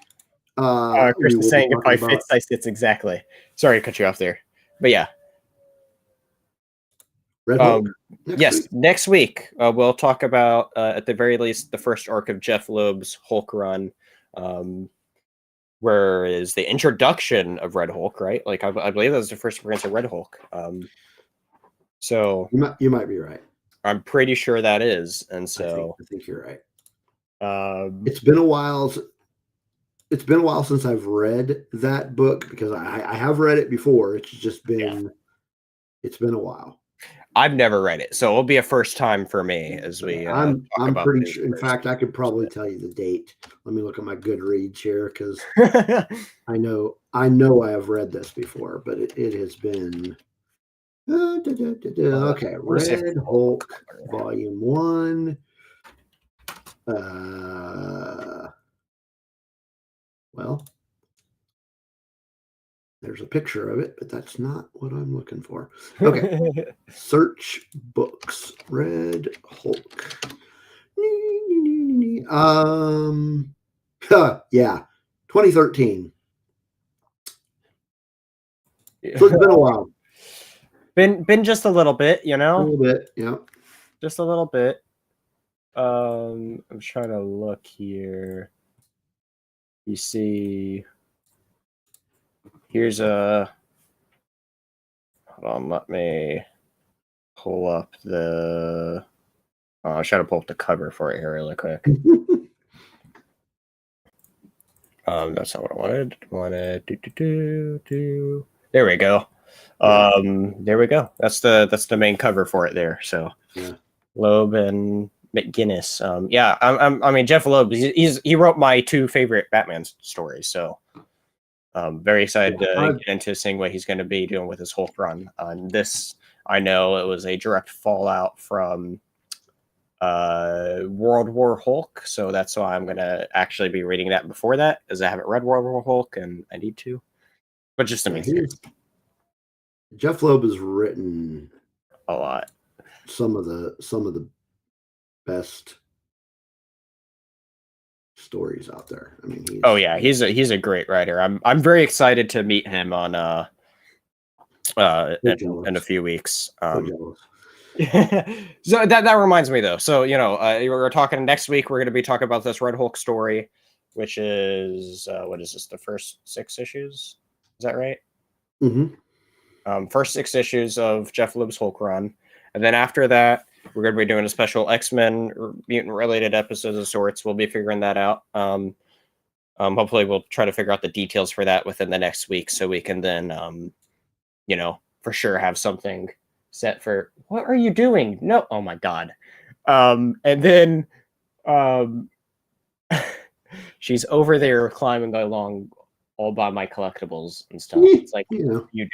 Chris we will is saying be if I talking fits, I sits exactly. Sorry to cut you off there, but yeah. Red Hulk. Next week we'll talk about at the very least the first arc of Jeff Loeb's Hulk run, where is the introduction of Red Hulk, right? Like I believe that was the first appearance of Red Hulk. So you might be right. I'm pretty sure that is, and so I think you're right. It's been a while. It's been a while since I've read that book because I have read it before. It's just been it's been a while. I've never read it, so it'll be a first time for me as we. I'm pretty sure. In fact, I could probably tell you the date. Let me look at my Goodreads here because I know I have read this before, but it has been. Okay, Red Hulk Volume 1. Well, there's a picture of it, but that's not what I'm looking for. Okay, search books. Red Hulk. Yeah, 2013. So it's been a while. Been just a little bit, you know. A little bit, yeah. Just a little bit. I'm trying to look here. You see, here's a. Hold on, let me pull up the. I was trying to pull up the cover for it here really quick. That's not what I wanted. There we go. There we go. That's the main cover for it there. So, yeah. Loeb and McGinnis. I mean Jeff Loeb. He wrote my two favorite Batman stories. So, very excited to get into seeing what he's going to be doing with his Hulk run. This, I know, it was a direct fallout from World War Hulk, so that's why I'm going to actually be reading that before that, as I haven't read World War Hulk and I need to. But just to make sense. Jeff Loeb has written a lot. Some of the best stories out there. I mean, he's a great writer. I'm very excited to meet him on in a few weeks. So that reminds me though. So we're talking next week. We're going to be talking about this Red Hulk story, which is what is this? The first 6 issues? Is that right? Mm-hmm. First 6 issues of Jeff Loeb's Hulk run, and then after that, we're going to be doing a special X-Men mutant related episode of sorts. We'll be figuring that out. Hopefully, we'll try to figure out the details for that within the next week, so we can then, for sure have something set for. What are you doing? No, oh my god. And then, she's over there climbing along all by my collectibles and stuff. It's like you do.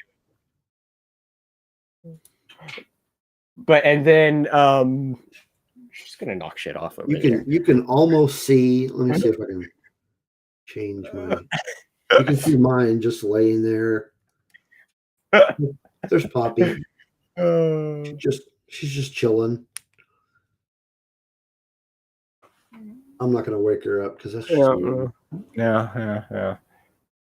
But and then she's gonna knock shit off over there. You can almost see. Let me see if I can change my. You can see mine just laying there. There's Poppy. She's just chilling. I'm not gonna wake her up because that's just yeah.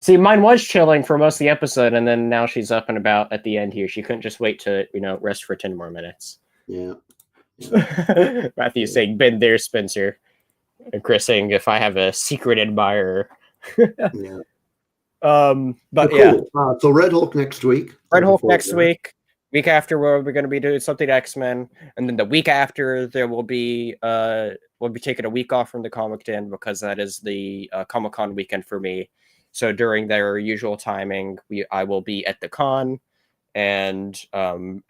See, mine was chilling for most of the episode, and then now she's up and about at the end here. She couldn't just wait to, rest for 10 more minutes. Yeah. Matthew saying, "Been there, Spencer," and Chris saying, "If I have a secret admirer." Yeah. But cool. So Red Hulk next week. Red Hulk next week. Week after, we're going to be doing something X-Men, and then the week after, there will be we'll be taking a week off from the Comic Den because that is the Comic-Con weekend for me. So during their usual timing, I will be at the con, and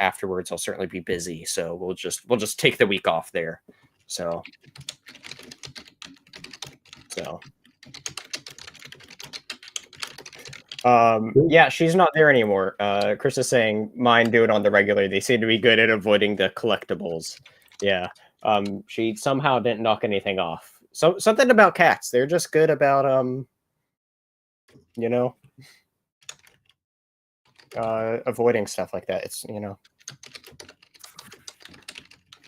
afterwards I'll certainly be busy. So we'll just take the week off there. So yeah, she's not there anymore. Chris is saying mine do it on the regular. They seem to be good at avoiding the collectibles. Yeah. She somehow didn't knock anything off. So something about cats. They're just good about avoiding stuff like that. It's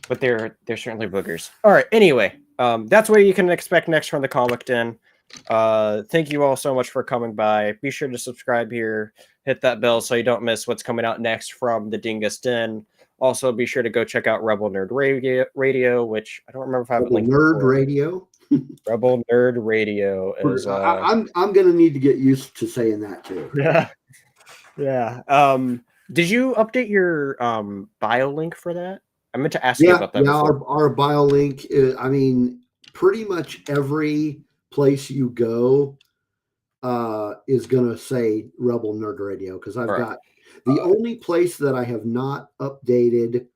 but they're certainly boogers. All right. Anyway, that's what you can expect next from the Comic Den. Thank you all so much for coming by. Be sure to subscribe here hit that bell so you don't miss what's coming out next from the Dingus Den. Also, be sure to go check out Rebel Nerd Radio, which I don't remember if I have it linked. Nerd Radio. Rebel Nerd Radio is. I'm gonna need to get used to saying that too. Yeah, yeah. Did you update your bio link for that? I meant to ask you about that. Yeah, our bio link is, I mean, pretty much every place you go is gonna say Rebel Nerd Radio, because I've got the only place that I have not updated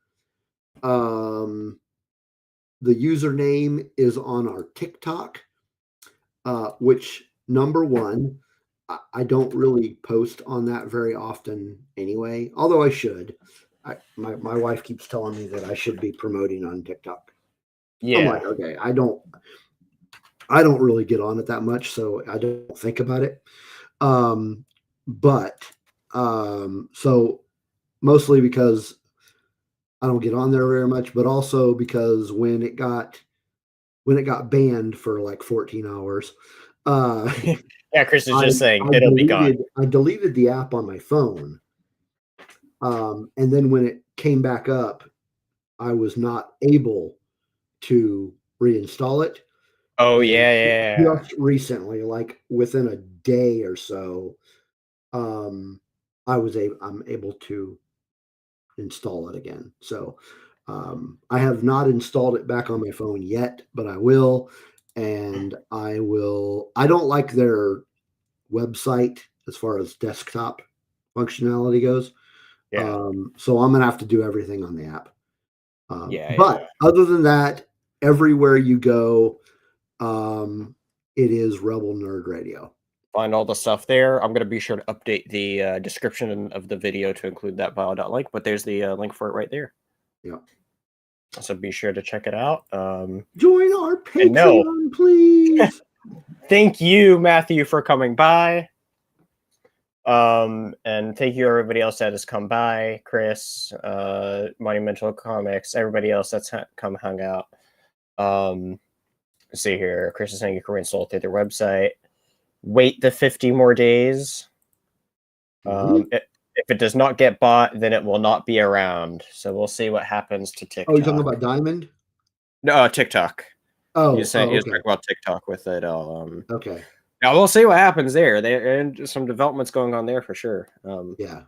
the username is on our TikTok, which, number one, I don't really post on that very often anyway, although I should. My wife keeps telling me that I should be promoting on TikTok. Yeah. I'm like, okay, I don't really get on it that much, so I don't think about it. So mostly because I don't get on there very much, but also because when it got banned for like 14 hours, yeah, Chris is just saying it'll be gone. I deleted the app on my phone. And then when it came back up, I was not able to reinstall it. Oh, yeah. Just recently, like within a day or so, I'm able to install it again. So I have not installed it back on my phone yet, but I will. And I don't like their website as far as desktop functionality goes. Yeah. So I'm gonna have to do everything on the app. But other than that, everywhere you go, it is Rebel Nerd Radio. Find all the stuff there. I'm gonna be sure to update the description of the video to include that bio.link, but there's the link for it right there. Yeah. So be sure to check it out. Join our Patreon, please. Thank you, Matthew, for coming by. And thank you everybody else that has come by, Chris, Monumental Comics, everybody else that's come hung out. Let's see here. Chris is saying you can reinstall through their website. Wait the 50 more days. If it does not get bought, then it will not be around. So we'll see what happens to TikTok. Oh, you're talking about Diamond? No, TikTok. Oh, you saying talking about TikTok with it. Okay. Now we'll see what happens there. And some developments going on there for sure. Yeah.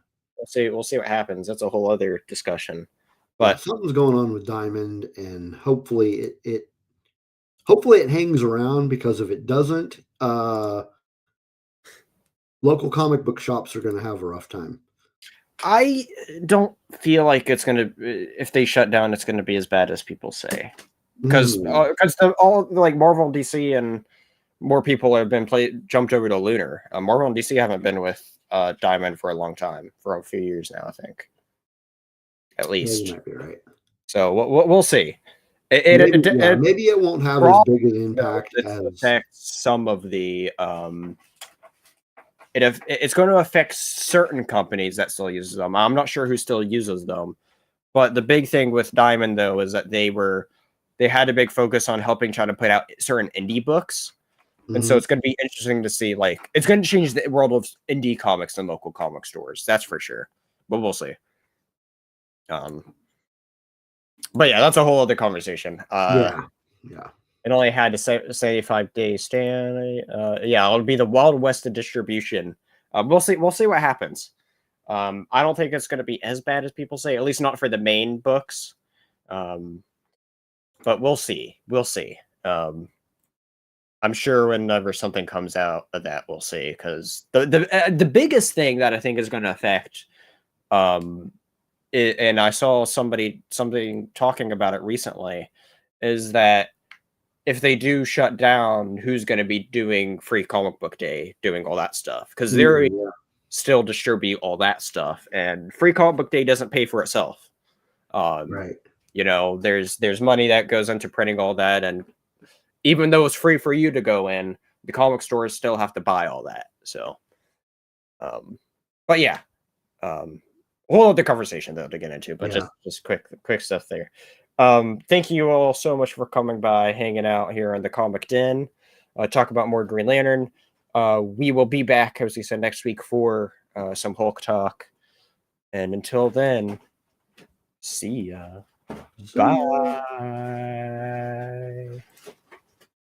We'll see what happens. That's a whole other discussion. But something's going on with Diamond, and hopefully it hangs around, because if it doesn't, local comic book shops are going to have a rough time. I don't feel like it's going to, if they shut down, it's going to be as bad as people say. Because all like Marvel and DC and more people have been jumped over to Lunar. Marvel and DC haven't been with Diamond for a long time, for a few years now, I think. At least. Yeah, you might be right. So we'll see. Maybe it won't have as big an impact as affects some of the. It's going to affect certain companies that still uses them. I'm not sure who still uses them, but the big thing with Diamond though is that they had a big focus on helping try to put out certain indie books. And so it's going to be interesting to see, like, it's going to change the world of indie comics and local comic stores. That's for sure. But we'll see. But yeah, that's a whole other conversation. Yeah. It only had to say 5 days stand. It'll be the Wild West of distribution. We'll see what happens. I don't think it's going to be as bad as people say, at least not for the main books. But we'll see. I'm sure whenever something comes out of that, we'll see. Because the biggest thing that I think is going to affect, and I saw something talking about it recently, is that if they do shut down, who's going to be doing Free Comic Book Day, doing all that stuff? Because they're still distribute all that stuff, and Free Comic Book Day doesn't pay for itself. Right. You know, there's money that goes into printing all that, and even though it's free for you to go in, the comic stores still have to buy all that. So, but yeah, a whole other conversation though to get into, but just quick stuff there. Thank you all so much for coming by, hanging out here in the Comic Den, talk about more Green Lantern. We will be back, as we said, next week for some Hulk talk. And until then, see ya. See ya. Bye.